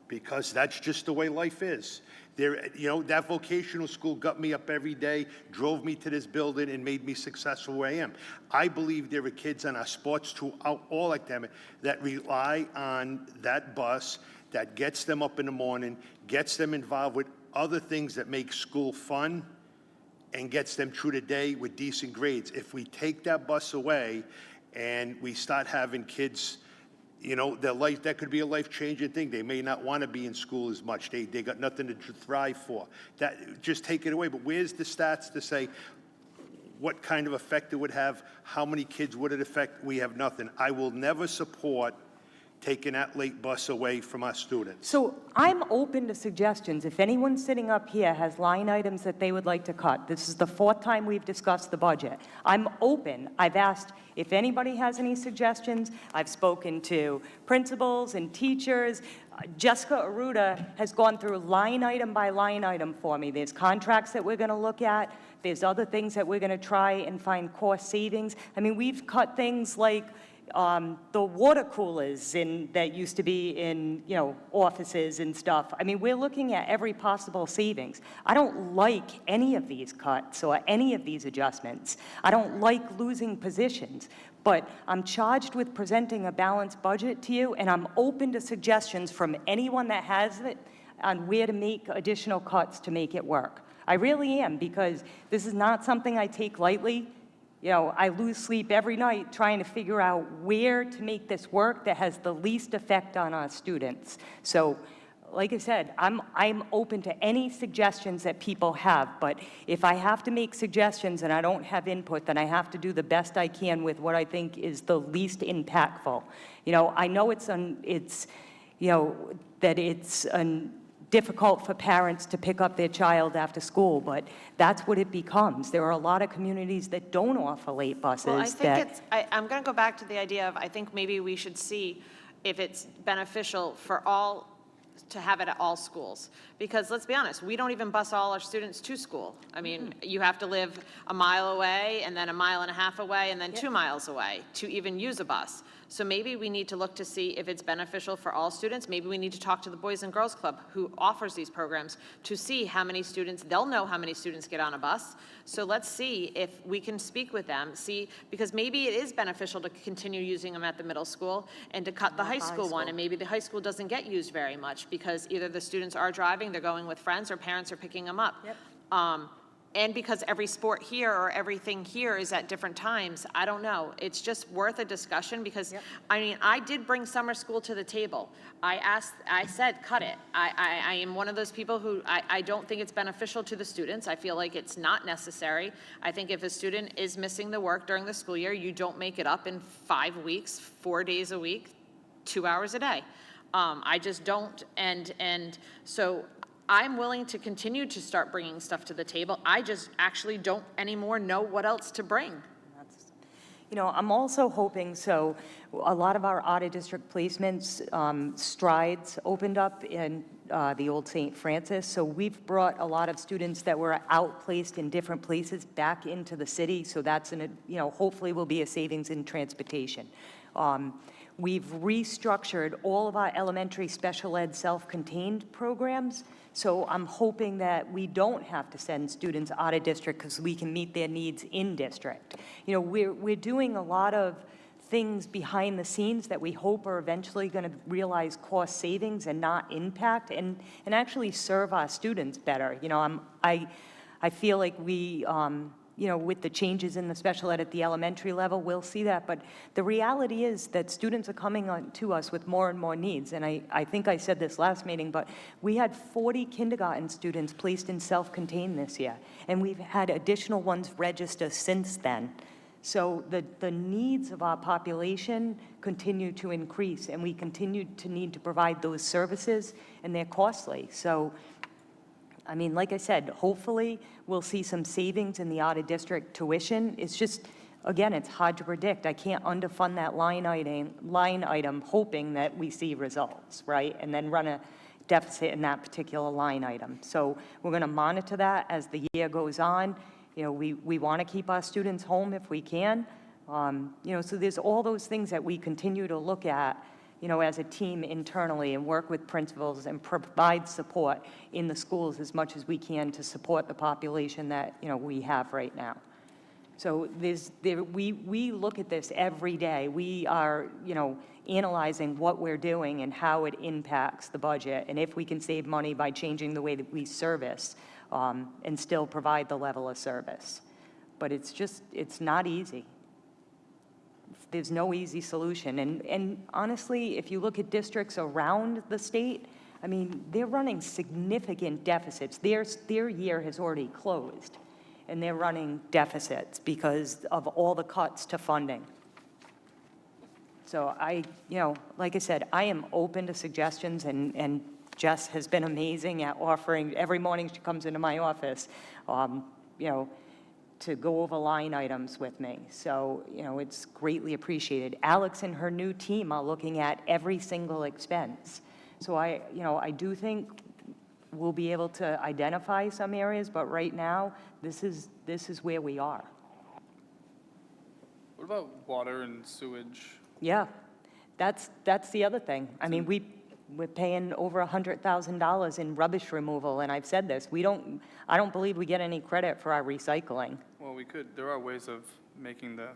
because that's just the way life is. That vocational school got me up every day, drove me to this building, and made me successful where I am. I believe there are kids on our sports throughout all academic that rely on that bus that gets them up in the morning, gets them involved with other things that make school fun, and gets them through the day with decent grades. If we take that bus away and we start having kids, their life, that could be a life-changing thing. They may not want to be in school as much. They got nothing to thrive for. Just take it away. But where's the stats to say what kind of effect it would have? How many kids would it affect? We have nothing. I will never support taking that late bus away from our students. So I'm open to suggestions. If anyone sitting up here has line items that they would like to cut, this is the 4th time we've discussed the budget. I'm open. I've asked if anybody has any suggestions. I've spoken to principals and teachers. Jessica Aruda has gone through line item by line item for me. There's contracts that we're going to look at. There's other things that we're going to try and find cost savings. I mean, we've cut things like the water coolers that used to be in, offices and stuff. I mean, we're looking at every possible savings. I don't like any of these cuts or any of these adjustments. I don't like losing positions, but I'm charged with presenting a balanced budget to you, and I'm open to suggestions from anyone that has it on where to make additional cuts to make it work. I really am, because this is not something I take lightly. I lose sleep every night trying to figure out where to make this work that has the least effect on our students. So, like I said, I'm open to any suggestions that people have, but if I have to make suggestions and I don't have input, then I have to do the best I can with what I think is the least impactful. I know that it's difficult for parents to pick up their child after school, but that's what it becomes. There are a lot of communities that don't offer late buses. Well, I think I'm going to go back to the idea of, I think maybe we should see if it's beneficial for all, to have it at all schools. Because let's be honest, we don't even bus all our students to school. I mean, you have to live a mile away, and then a mile and a half away, and then 2 miles away to even use a bus. So maybe we need to look to see if it's beneficial for all students. Maybe we need to talk to the Boys and Girls Club, who offers these programs, to see how many students, they'll know how many students get on a bus. So let's see if we can speak with them, because maybe it is beneficial to continue using them at the middle school and to cut the high school one, and maybe the high school doesn't get used very much because either the students are driving, they're going with friends, or parents are picking them up. And because every sport here or everything here is at different times, I don't know. It's just worth a discussion because, I mean, I did bring summer school to the table. I said, cut it. I am one of those people who, I don't think it's beneficial to the students. I feel like it's not necessary. I think if a student is missing the work during the school year, you don't make it up in 5 weeks, 4 days a week, 2 hours a day. I just don't, and so I'm willing to continue to start bringing stuff to the table. I just actually don't anymore know what else to bring. You know, I'm also hoping, so a lot of our out-of-district placements, Strides opened up in the old St. Francis, so we've brought a lot of students that were outplaced in different places back into the city, so that's, hopefully will be a savings in transportation. We've restructured all of our elementary special ed self-contained programs, so I'm hoping that we don't have to send students out of district because we can meet their needs in district. You know, we're doing a lot of things behind the scenes that we hope are eventually going to realize cost savings and not impact and actually serve our students better. You know, I feel like we, with the changes in the special ed at the elementary level, we'll see that. But the reality is that students are coming on to us with more and more needs. And I think I said this last meeting, but we had 40 kindergarten students placed in self-contained this year. And we've had additional ones register since then. So the needs of our population continue to increase, and we continue to need to provide those services, and they're costly. So, I mean, like I said, hopefully we'll see some savings in the out-of-district tuition. It's just, again, it's hard to predict. I can't underfund that line item hoping that we see results, right? And then run a deficit in that particular line item. So we're going to monitor that as the year goes on. You know, we want to keep our students home if we can. So there's all those things that we continue to look at, as a team internally and work with principals and provide support in the schools as much as we can to support the population that, we have right now. So we look at this every day. We are, analyzing what we're doing and how it impacts the budget and if we can save money by changing the way that we service and still provide the level of service. But it's not easy. There's no easy solution. And honestly, if you look at districts around the state, I mean, they're running significant deficits. Their year has already closed, and they're running deficits because of all the cuts to funding. So like I said, I am open to suggestions, and Jess has been amazing at offering, every morning she comes into my office, to go over line items with me. So, it's greatly appreciated. Alex and her new team are looking at every single expense. So I do think we'll be able to identify some areas, but right now, this is where we are. What about water and sewage? Yeah, that's the other thing. I mean, we're paying over $100,000 in rubbish removal, and I've said this, I don't believe we get any credit for our recycling. Well, we could, there are ways of making the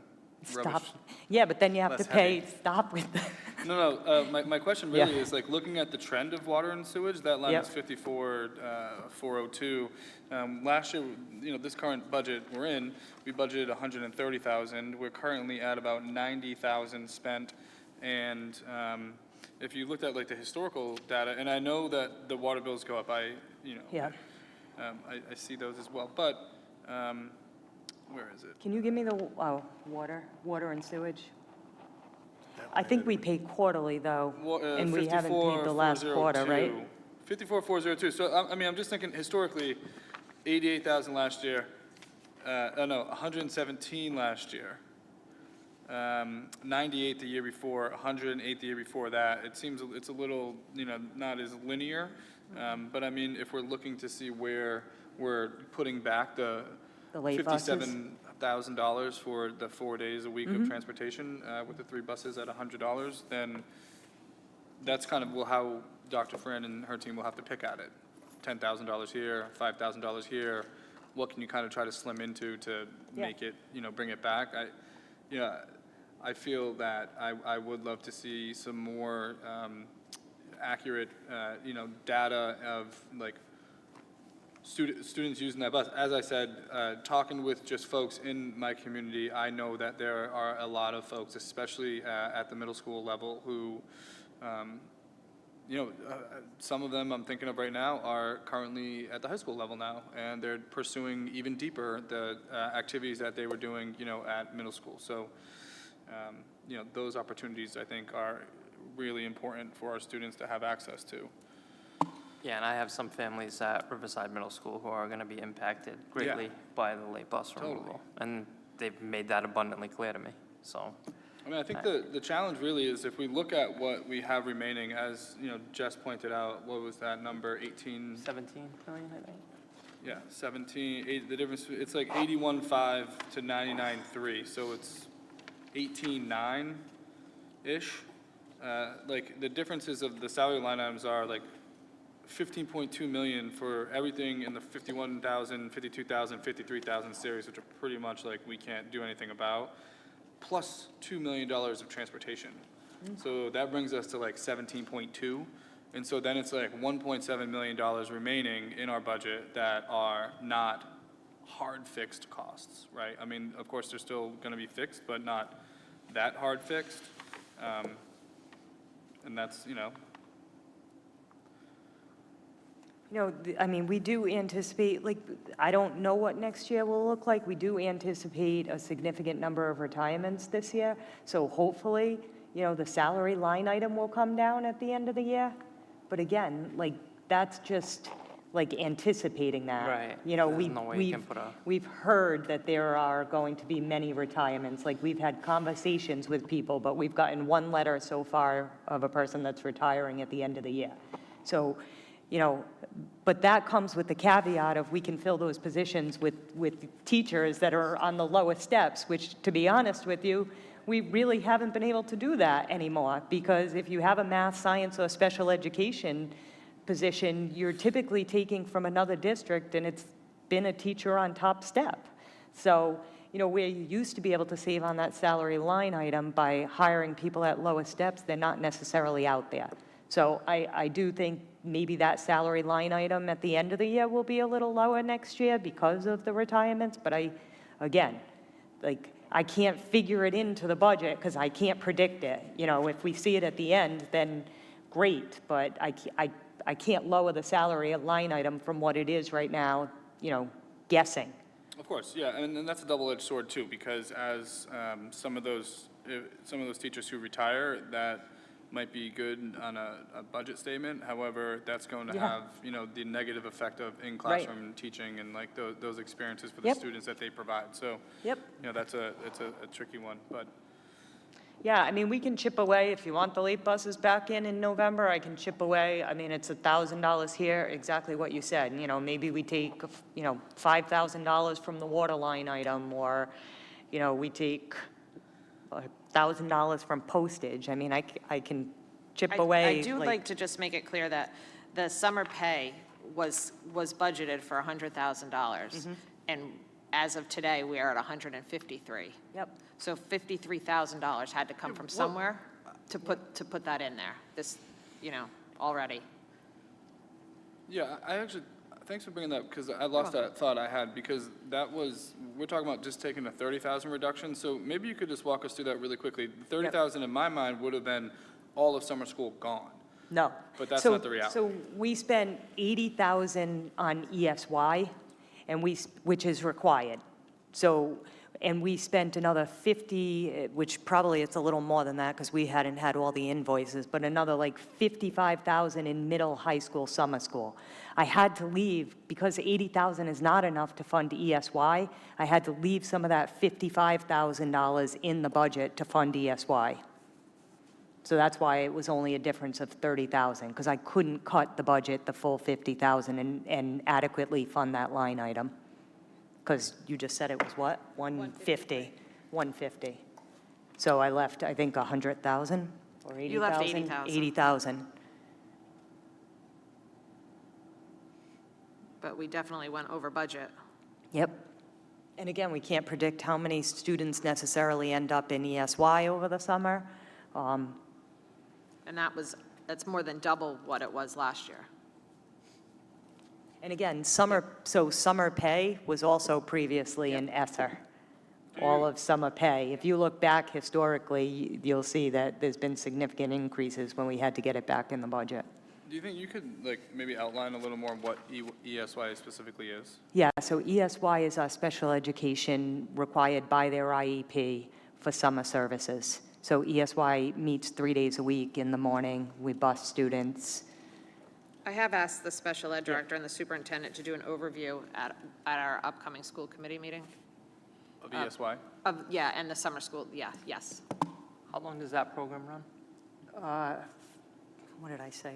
Stop. rubbish. Yeah, but then you have to less pay, heavy. stop with the, No, my question really Yeah. is like looking at the trend of water and sewage, that line Yep. is 54,402. Last year, this current budget we're in, we budgeted 130,000. We're currently at about 90,000 spent. And if you looked at like the historical data, and I know that the water bills go up, yeah. I see those as well, but where is it? Can you give me the, water and sewage? I think we pay quarterly, though, and we haven't paid the last quarter, right? 54,402. So, I'm just thinking historically, 88,000 last year, 117 last year, 98 the year before, 108 the year before that. It seems it's a little, not as linear, but I mean, if we're looking to see where we're putting back the late buses? $57,000 for the 4 days a week of transportation with the 3 buses at $100, then that's kind of how Dr. Fran and her team will have to pick at it. $10,000 here, $5,000 here. What can you kind of try to slim into to make it, bring it back? I feel that I would love to see some more accurate, data of like students using that bus. As I said, talking with just folks in my community, I know that there are a lot of folks, especially at the middle school level, who, some of them I'm thinking of right now are currently at the high school level now, and they're pursuing even deeper the activities that they were doing, at middle school. So, those opportunities, I think, are really important for our students to have access to. Yeah, and I have some families at Riverside Middle School who are going to be impacted greatly by the late bus removal. Totally. And they've made that abundantly clear to me, so. I mean, I think the challenge really is if we look at what we have remaining, as, Jess pointed out, what was that number, 18? 17 million, I think. Yeah, 17, the difference, it's like 81.5 to 99.3, so it's 18.9-ish. Like, the differences of the salary line items are like 15.2 million for everything in the 51,000, 52,000, 53,000 series, which are pretty much like we can't do anything about, plus $2 million of transportation. So that brings us to like 17.2. And so then it's like $1.7 million remaining in our budget that are not hard fixed costs, right? I mean, of course, they're still going to be fixed, but not that hard fixed. And that's, I mean, we do anticipate, like, I don't know what next year will look like. We do anticipate a significant number of retirements this year. So hopefully, the salary line item will come down at the end of the year. But again, like, that's just, like, anticipating that. Right. We've, There's no way you can put a- we've heard that there are going to be many retirements. Like, we've had conversations with people, but we've gotten one letter so far of a person that's retiring at the end of the year. So, but that comes with the caveat of we can fill those positions with teachers that are on the lowest steps, which, to be honest with you, we really haven't been able to do that anymore, because if you have a math, science, or special education position, you're typically taking from another district, and it's been a teacher on top step. So, where you used to be able to save on that salary line item by hiring people at lowest steps, they're not necessarily out there. So I do think maybe that salary line item at the end of the year will be a little lower next year because of the retirements, but again, like, I can't figure it into the budget because I can't predict it. If we see it at the end, then great, but I can't lower the salary line item from what it is right now, guessing. Of course, yeah, and that's a double-edged sword too, because as some of those teachers who retire, that might be good on a budget statement. However, that's going to Yeah. have, the negative effect of in-classroom teaching and like those experiences for the Yep. students that they provide. So, Yep. it's a tricky one, but. Yeah, I mean, we can chip away. If you want the late buses back in November, I can chip away. I mean, it's $1,000 here, exactly what you said. Maybe we take, $5,000 from the water line item, or, we take $1,000 from postage. I mean, I can chip away. I do like to just make it clear that the summer pay was budgeted for $100,000. And as of today, we are at 153. Yep. So $53,000 had to come from somewhere to put that in there, already. Yeah, I actually, thanks for bringing that up, because I lost that thought I had, because we're talking about just taking a 30,000 reduction, so maybe you could just walk us through that really quickly. 30,000 in my mind would have been all of summer school gone. No. But that's So- not the reality. So we spent 80,000 on ESY, which is required. So, and we spent another 50, which probably it's a little more than that because we hadn't had all the invoices, but another like 55,000 in middle high school, summer school. I had to leave, because 80,000 is not enough to fund ESY, I had to leave some of that $55,000 in the budget to fund ESY. So that's why it was only a difference of 30,000, because I couldn't cut the budget, the full 50,000, and adequately fund that line item. Because you just said it was what? 150. 150. So I left, I think, 100,000 or 80,000? You left 80,000. 80,000. But we definitely went over budget. Yep. And again, we can't predict how many students necessarily end up in ESY over the summer. And that's more than double what it was last year. And again, summer pay was also previously in ESSER. All of summer pay. If you look back historically, you'll see that there's been significant increases when we had to get it back in the budget. Do you think you could, like, maybe outline a little more what ESY specifically is? Yeah, so ESY is our special education required by their IEP for summer services. So ESY meets 3 days a week in the morning. We bus students. I have asked the special ed director and the superintendent to do an overview at our upcoming school committee meeting. Of ESY? Yeah, and the summer school, yeah, yes. How long does that program run? What did I say?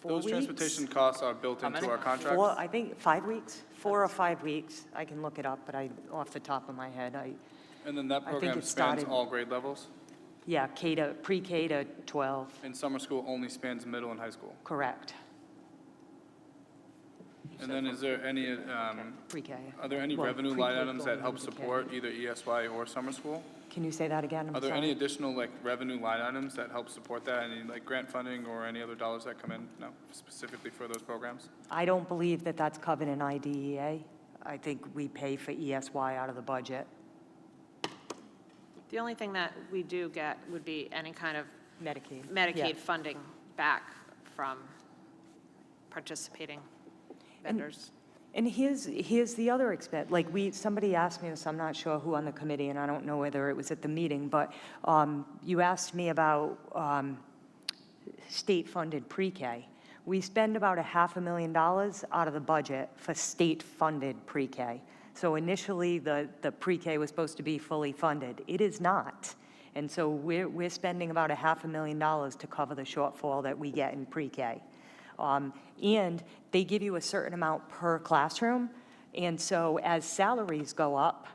4 Those weeks? transportation costs are built How into many? our contracts? Four, I think 5 weeks, 4 or 5 weeks. I can look it up, but off the top of my head, And then that I think program it spans started- all grade levels? yeah, pre-K to 12, And summer school only spans middle and high school? correct, And then is there any, pre-K. are there any Well, revenue pre-K line items that going help into K. support either ESY or summer school? Can you say that again? I'm Are there sorry. any additional, like, revenue line items that help support that? Any, like, grant funding or any other dollars that come in? No, specifically for those programs? I don't believe that that's covered in IDEA. I think we pay for ESY out of the budget. The only thing that we do get would be any kind of Medicaid. Medicaid Yeah. funding back from participating vendors. And here's the other expense, like somebody asked me this, I'm not sure who on the committee, and I don't know whether it was at the meeting, but you asked me about state-funded pre-K. We spend about $500,000 out of the budget for state-funded pre-K. So initially, the pre-K was supposed to be fully funded. It is not. And so we're spending about $500,000 to cover the shortfall that we get in pre-K. And they give you a certain amount per classroom, and so as salaries go up,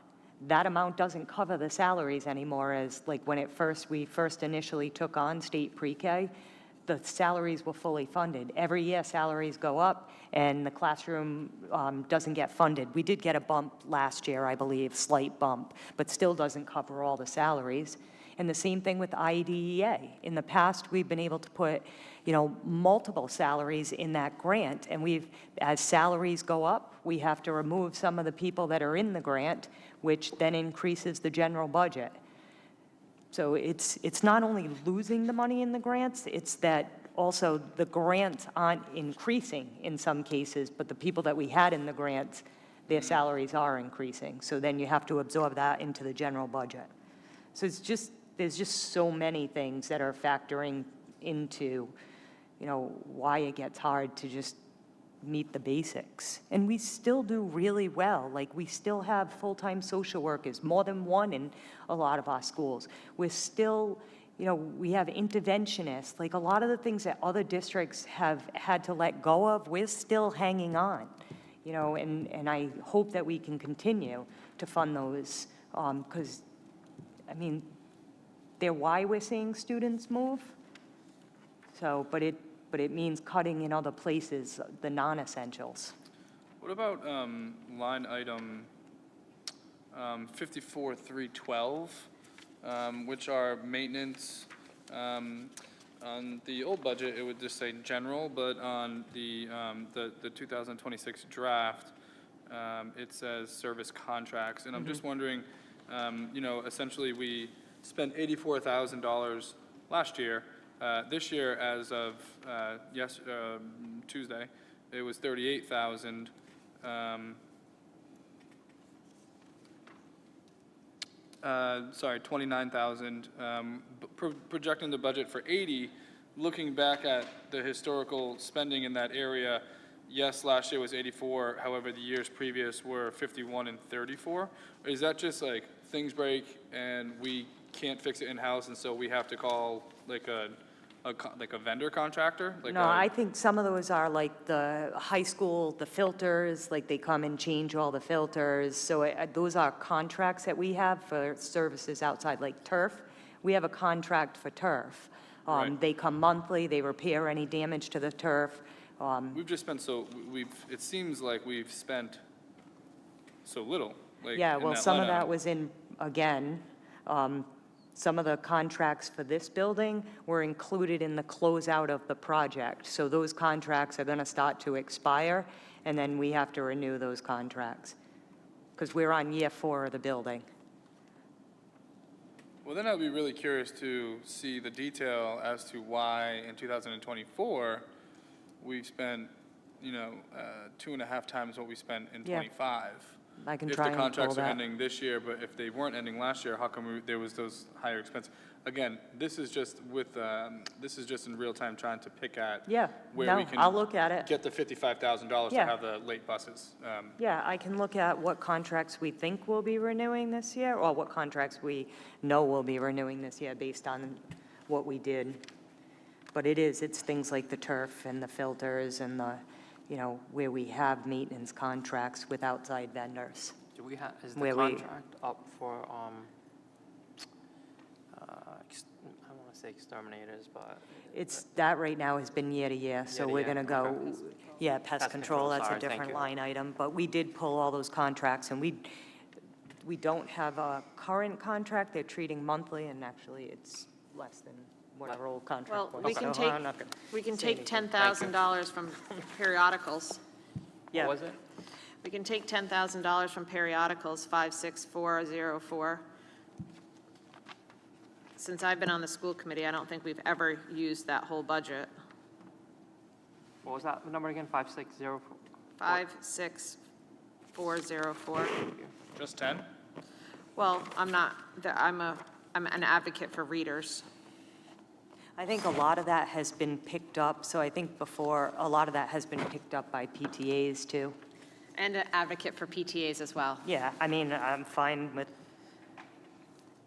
that amount doesn't cover the salaries anymore, as like when we first initially took on state pre-K, the salaries were fully funded. Every year, salaries go up, and the classroom doesn't get funded. We did get a bump last year, I believe, slight bump, but still doesn't cover all the salaries. And the same thing with IDEA. In the past, we've been able to put, multiple salaries in that grant, and as salaries go up, we have to remove some of the people that are in the grant, which then increases the general budget. So it's not only losing the money in the grants, it's that also the grants aren't increasing in some cases, but the people that we had in the grants, their salaries are increasing. So then you have to absorb that into the general budget. So there's just so many things that are factoring into, why it gets hard to just meet the basics. And we still do really well. Like, we still have full-time social workers, more than one in a lot of our schools. We're still, we have interventionists. Like, a lot of the things that other districts have had to let go of, we're still hanging on. And I hope that we can continue to fund those, because, they're why we're seeing students move. So, but it means cutting in other places, the non-essentials. What about line item 54,312, which are maintenance? On the old budget, it would just say general, but on the 2026 draft, it says service contracts. And I'm just wondering, essentially we spent $84,000 last year. This year, as of Tuesday, it was $38,000. Sorry, $29,000. Projecting the budget for 80. Looking back at the historical spending in that area, yes, last year was 84. However, the years previous were 51 and 34. Is that just like things break and we can't fix it in-house, and so we have to call like a vendor contractor? No, I think some of those are like the high school, the filters, like they come and change all the filters. So those are contracts that we have for services outside, like turf. We have a contract for turf. Right. They come monthly, they repair any damage to the turf. We've just spent it seems like we've spent so little. Like, Yeah, in well, that some line of that item. was in, again, some of the contracts for this building were included in the closeout of the project. So those contracts are going to start to expire, and then we have to renew those contracts, because we're on year 4 of the building. Well, then I'd be really curious to see the detail as to why in 2024, we've spent, 2.5 times what we spent in Yeah. '25. I can If try the and pull contracts are that. ending this year, but if they weren't ending last year, how come there was those higher expenses? Again, this is just in real time trying to pick at Yeah, where we no, can I'll look at it. get the $55,000 to Yeah. have the late buses. Yeah, I can look at what contracts we think we'll be renewing this year, or what contracts we know we'll be renewing this year based on what we did. But it's things like the turf and the filters and where we have maintenance contracts with outside vendors. Do we have, is the Where we- contract up for, I don't want to say exterminators, but That right now has been year to year, so Year to we're year, going to go, okay. yeah, pest Pest control, control, that's a sorry, thank different you. line item. But we did pull all those contracts, and we don't have a current contract. They're treating monthly, and actually, it's less than what our old Well, contract was. we can so take, I'm not gonna we can say take anything. $10,000 from periodicals. Yeah. what was it? We can take $10,000 from periodicals, 56404. Since I've been on the school committee, I don't think we've ever used that whole budget. What was that number again? 5604? 56404. Just 10? Well, I'm an advocate for readers. I think a lot of that has been picked up, so I think before, a lot of that has been picked up by PTAs too. And an advocate for PTAs as well. Yeah, I mean, I'm fine with.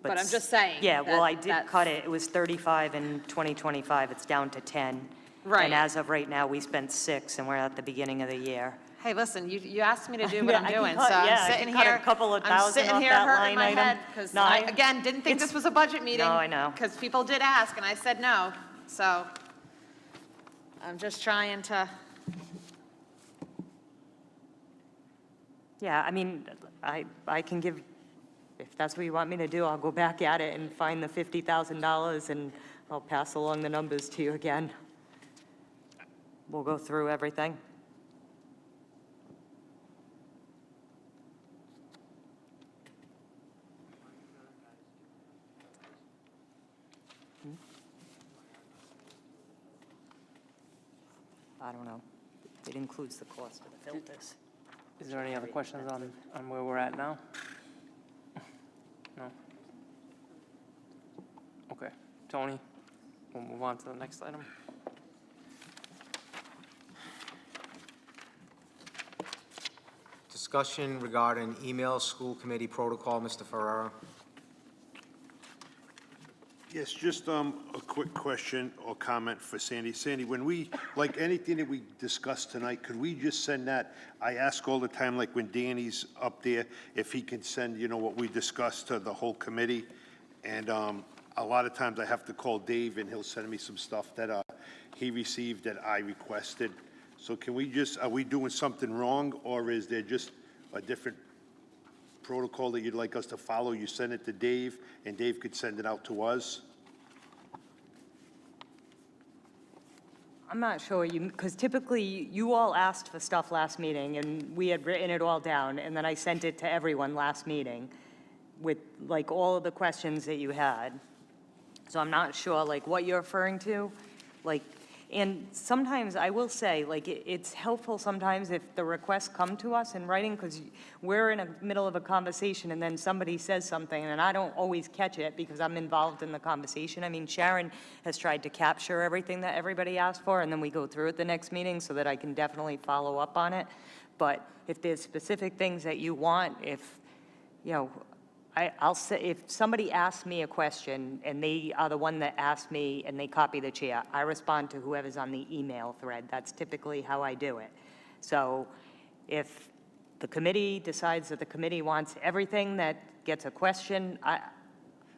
But I'm just saying Yeah, well, that- I did that's- cut it. It was 35 in 2025. It's down to 10. Right. And as of right now, we spent 6, and we're at the beginning of the year. Hey, listen, you asked me to do what Yeah, I'm I can doing, cut- so yeah, I I'm can sitting cut a here. couple of I'm thousand sitting off here that hurting line my item. head, because No, I, again, didn't think this was a budget meeting. No, I know. Because people did ask, and I said no, so I'm just trying to, Yeah, I mean, I can give, if that's what you want me to do, I'll go back at it and find the $50,000, and I'll pass along the numbers to you again. We'll go through everything. I don't know. It includes the cost of the filters. Is there any other questions on where we're at now? No? Okay. Tony, we'll move on to the next item. Discussion regarding email school committee protocol, Mr. Ferrera. Yes, just a quick question or comment for Sandy. Sandy, when we, like anything that we discussed tonight, could we just send that? I ask all the time, like when Danny's up there, if he can send, what we discussed to the whole committee. And a lot of times I have to call Dave and he'll send me some stuff that he received that I requested. So can we just, are we doing something wrong, or is there just a different protocol that you'd like us to follow? You send it to Dave, and Dave could send it out to us? I'm not sure, because typically, you all asked for stuff last meeting, and we had written it all down, and then I sent it to everyone last meeting with, like, all of the questions that you had. So I'm not sure, like, what you're referring to, like, and sometimes, I will say, like, it's helpful sometimes if the requests come to us in writing, because we're in the middle of a conversation, and then somebody says something, and I don't always catch it because I'm involved in the conversation. I mean, Sharon has tried to capture everything that everybody asked for, and then we go through it the next meeting so that I can definitely follow up on it. But if there's specific things that you want, if, I'll say, if somebody asks me a question and they are the one that asked me and they copy the chair, I respond to whoever's on the email thread. That's typically how I do it. So if the committee decides that the committee wants everything that gets a question,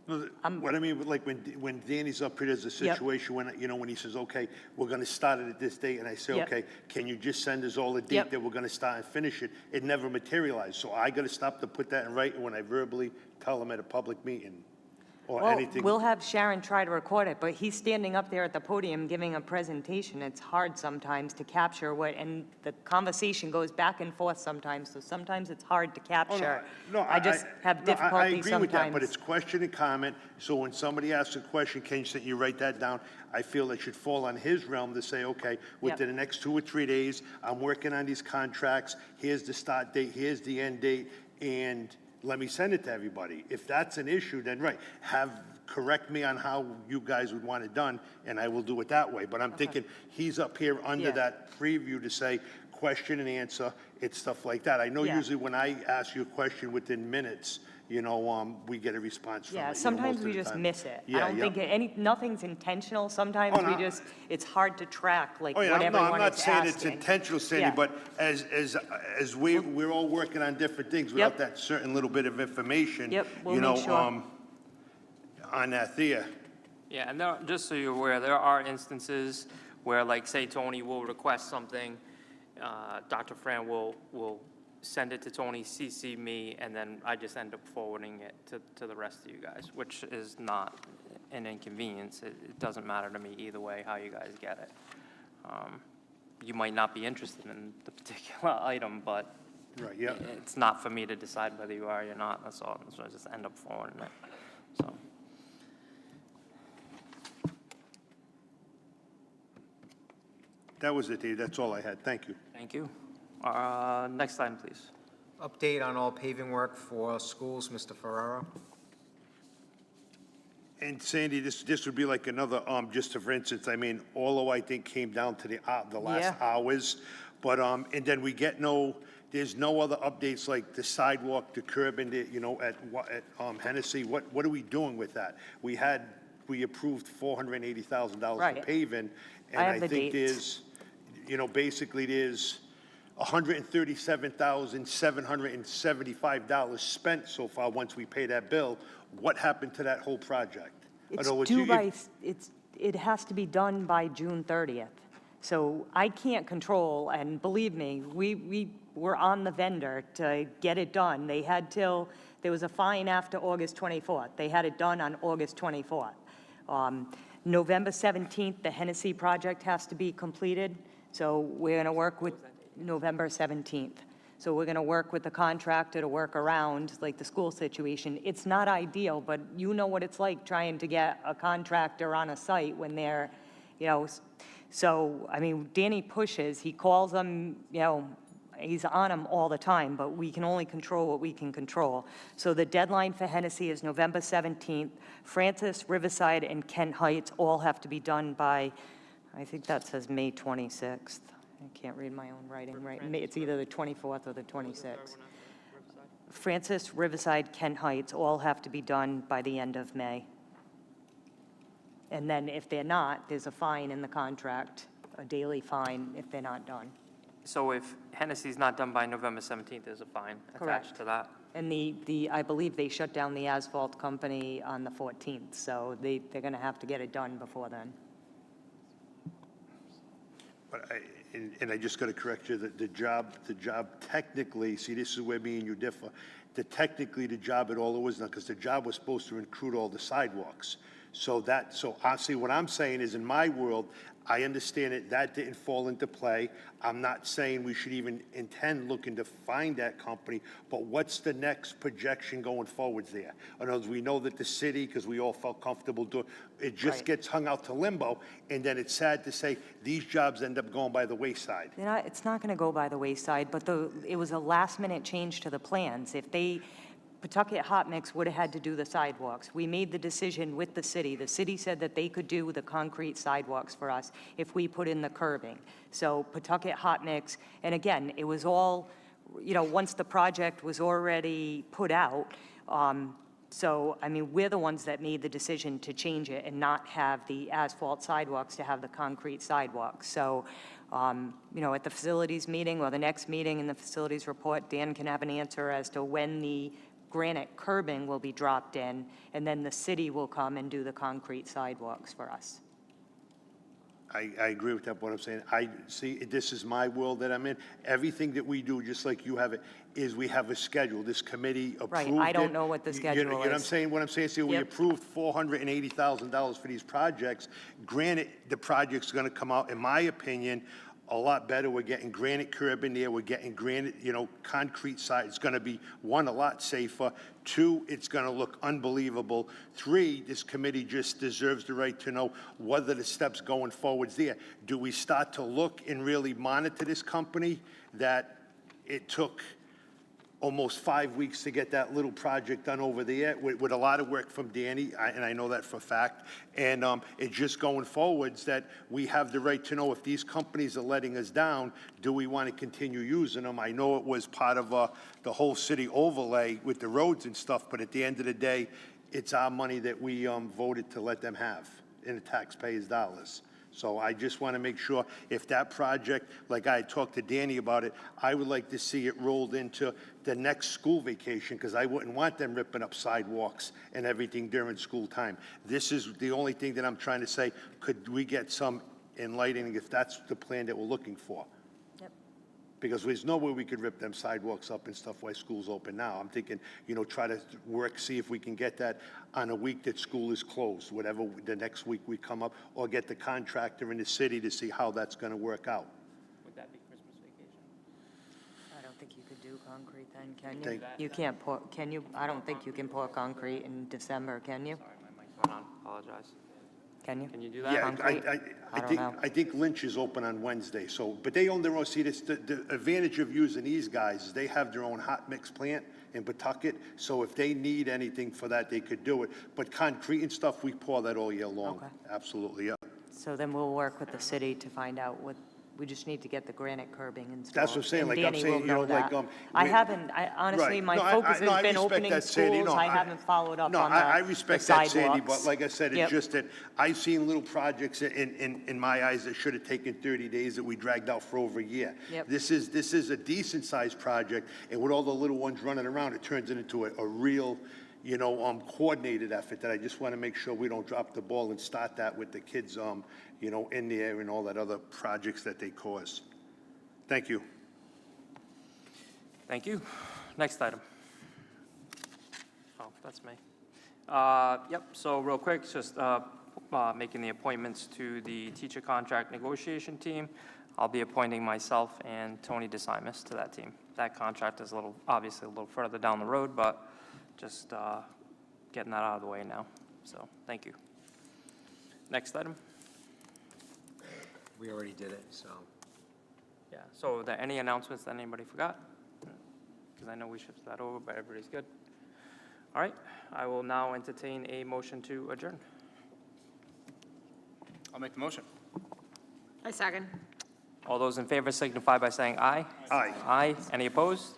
No, what I mean, like when Danny's up here, there's a Yep. situation when, when he says, okay, we're gonna start it at this date, and I say, Yep. okay, can you just send us all the date Yep. that we're gonna start and finish it? It never materialized, so I gotta stop to put that in writing when I verbally tell them at a public meeting. or Well, anything? we'll have Sharon try to record it, but he's standing up there at the podium giving a presentation. It's hard sometimes to capture what, and the conversation goes back and forth sometimes, so sometimes it's hard to Oh, capture. no, I just have I difficulty agree with that, but sometimes. it's question and comment, so when somebody asks a question, can you write that down? I feel it should fall on his realm to say, okay, within the next 2 or 3 days, I'm working on these contracts, here's the start date, here's the end date, and let me send it to everybody. If that's an issue, then correct me on how you guys would want it done, and I will do it that way. But I'm thinking, he's up here under Yeah. that preview to say, question and answer, it's stuff like that. I know Yeah. usually when I ask you a question within minutes, we get a response from it. Yeah, most sometimes of we the just time. miss it. I Yeah, don't yeah. think nothing's intentional. Sometimes Oh, we no. just, it's hard to track, like, Oh, yeah, what no, I'm everyone not is saying it's asking. intentional, Sandy, Yeah. but as we're all working on different things without that certain little bit of information. Yep, we'll you know, make sure. On that there. Yeah, and there, just so you're aware, there are instances where, like, say Tony will request something, Dr. Fran will send it to Tony, CC me, and then I just end up forwarding it to the rest of you guys, which is not an inconvenience. It doesn't matter to me either way how you guys get it. You might not be interested in the particular item, but Right, yeah. it's not for me to decide whether you are or you're not, that's all. So I just end up forwarding it, so. That was it, Dave. That's all I had. Thank you. Thank you. Next item, please. Update on all paving work for schools, Mr. Ferraro? And Sandy, this would be like another, just for instance, I mean, although I think came down to the last Yeah. hours, but, and then we get there's no other updates like the sidewalk, the curb, and at Hennessy. What are we doing with that? We approved $480,000 for Right. paving, and I have I the think dates. basically there's $137,775 spent so far once we pay that bill. What happened to that whole project? In It's other words, due by, it has to be done by June 30th. So I can't control, and believe me, we were on the vendor to get it done. They had there was a fine after August 24th. They had it done on August 24th. November 17th, the Hennessy project has to be completed. So we're going to work with November 17th. So we're going to work with the contractor to work around, like, the school situation. It's not ideal, but you know what it's like trying to get a contractor on a site when they're, so, I mean, Danny pushes, he calls them, he's on them all the time, but we can only control what we can control. So the deadline for Hennessy is November 17th. Francis, Riverside, and Kent Heights all have to be done by, I think that says May 26th. I can't read my own writing right. It's either the 24th or the 26th. Francis, Riverside, Kent Heights all have to be done by the end of May. And then if they're not, there's a fine in the contract, a daily fine if they're not done. So if Hennessy's not done by November 17th, there's a fine attached to that? And I believe they shut down the asphalt company on the 14th, so they're going to have to get it done before then. But I just got to correct you, that the job technically, see, this is where me and you differ. Technically, the job at all it was not, because the job was supposed to include all the sidewalks. So honestly, what I'm saying is, in my world, I understand it, that didn't fall into play. I'm not saying we should even intend looking to find that company, but what's the next projection going forwards there? In other words, we know that the city, because we all felt comfortable doing, it just Right. gets hung out to limbo, and then it's sad to say these jobs end up going by the wayside. It's not going to go by the wayside, but it was a last-minute change to the plans. Pawtucket Hot Mix would have had to do the sidewalks. We made the decision with the city. The city said that they could do the concrete sidewalks for us if we put in the curbing. So Pawtucket Hot Mix, and again, it was all, once the project was already put out, so, I mean, we're the ones that made the decision to change it and not have the asphalt sidewalks, to have the concrete sidewalks. So, at the facilities meeting or the next meeting in the facilities report, Dan can have an answer as to when the granite curbing will be dropped in, and then the city will come and do the concrete sidewalks for us. I agree with that, but what I'm saying, see, this is my world that I'm in. Everything that we do, just like you have it, is we have a schedule. This committee approved it. I don't know what the You know schedule what I'm is. saying? What I'm saying is we Yep. approved $480,000 for these projects. Granted, the project's gonna come out, in my opinion, a lot better. We're getting granite curb in there. We're getting granite, concrete side. It's gonna be, one, a lot safer. Two, it's gonna look unbelievable. Three, this committee just deserves the right to know whether the steps going forward's there. Do we start to look and really monitor this company that it took almost 5 weeks to get that little project done over there with a lot of work from Danny, and I know that for a fact. And it's just going forwards that we have the right to know if these companies are letting us down, do we want to continue using them? I know it was part of the whole city overlay with the roads and stuff, but at the end of the day, it's our money that we voted to let them have in the taxpayers' dollars. So I just want to make sure if that project, like I had talked to Danny about it, I would like to see it rolled into the next school vacation, because I wouldn't want them ripping up sidewalks and everything during school time. This is the only thing that I'm trying to say, could we get some enlightening if that's the plan that we're looking for? Yep. Because there's no way we could rip them sidewalks up and stuff while school's open now. I'm thinking, try to work, see if we can get that on a week that school is closed, whatever the next week we come up, or get the contractor in the city to see how that's gonna work out. Would that be Christmas vacation? I don't think you could do concrete then, can you? Thank- You can't pour, can you? I don't think you can pour concrete in December, can you? Sorry, my mic's not on, apologize. Can you? Can you do that? Yeah, Concrete? I don't know. I think Lynch is open on Wednesday, so, but they own their own, see, the advantage of using these guys is they have their own hot mix plant in Pawtucket, so if they need anything for that, they could do it. But concrete and stuff, we pour that all year long. Okay. Absolutely, yeah. So then we'll work with the city to find out what, we just need to get the granite curbing installed. That's what I'm saying, and like I'm Danny saying, will know that. I we- haven't, honestly, Right. my No, focus no, has I been respect opening that, Sandy. schools. No, I haven't followed up No, on I the respect that, Sandy, sidewalks. but like I said, it's Yep. just that I've seen little projects in my eyes that should have taken 30 days that we dragged out for over a year. Yep. This is a decent-sized project, and with all the little ones running around, it turns it into a real, coordinated effort that I just want to make sure we don't drop the ball and start that with the kids, in the air and all that other projects that they cause. Thank you. Thank you. Next item. Oh, that's me. Yep, so real quick, just making the appointments to the teacher contract negotiation team. I'll be appointing myself and Tony DeSimus to that team. That contract is obviously a little further down the road, but just getting that out of the way now. So, thank you. Next item. We already did it, so. Yeah, so are there any announcements that anybody forgot? Because I know we shifted that over, but everybody's good. All right, I will now entertain a motion to adjourn. I'll make the motion. I second. All those in favor signify by saying aye. Aye. Aye. Any opposed?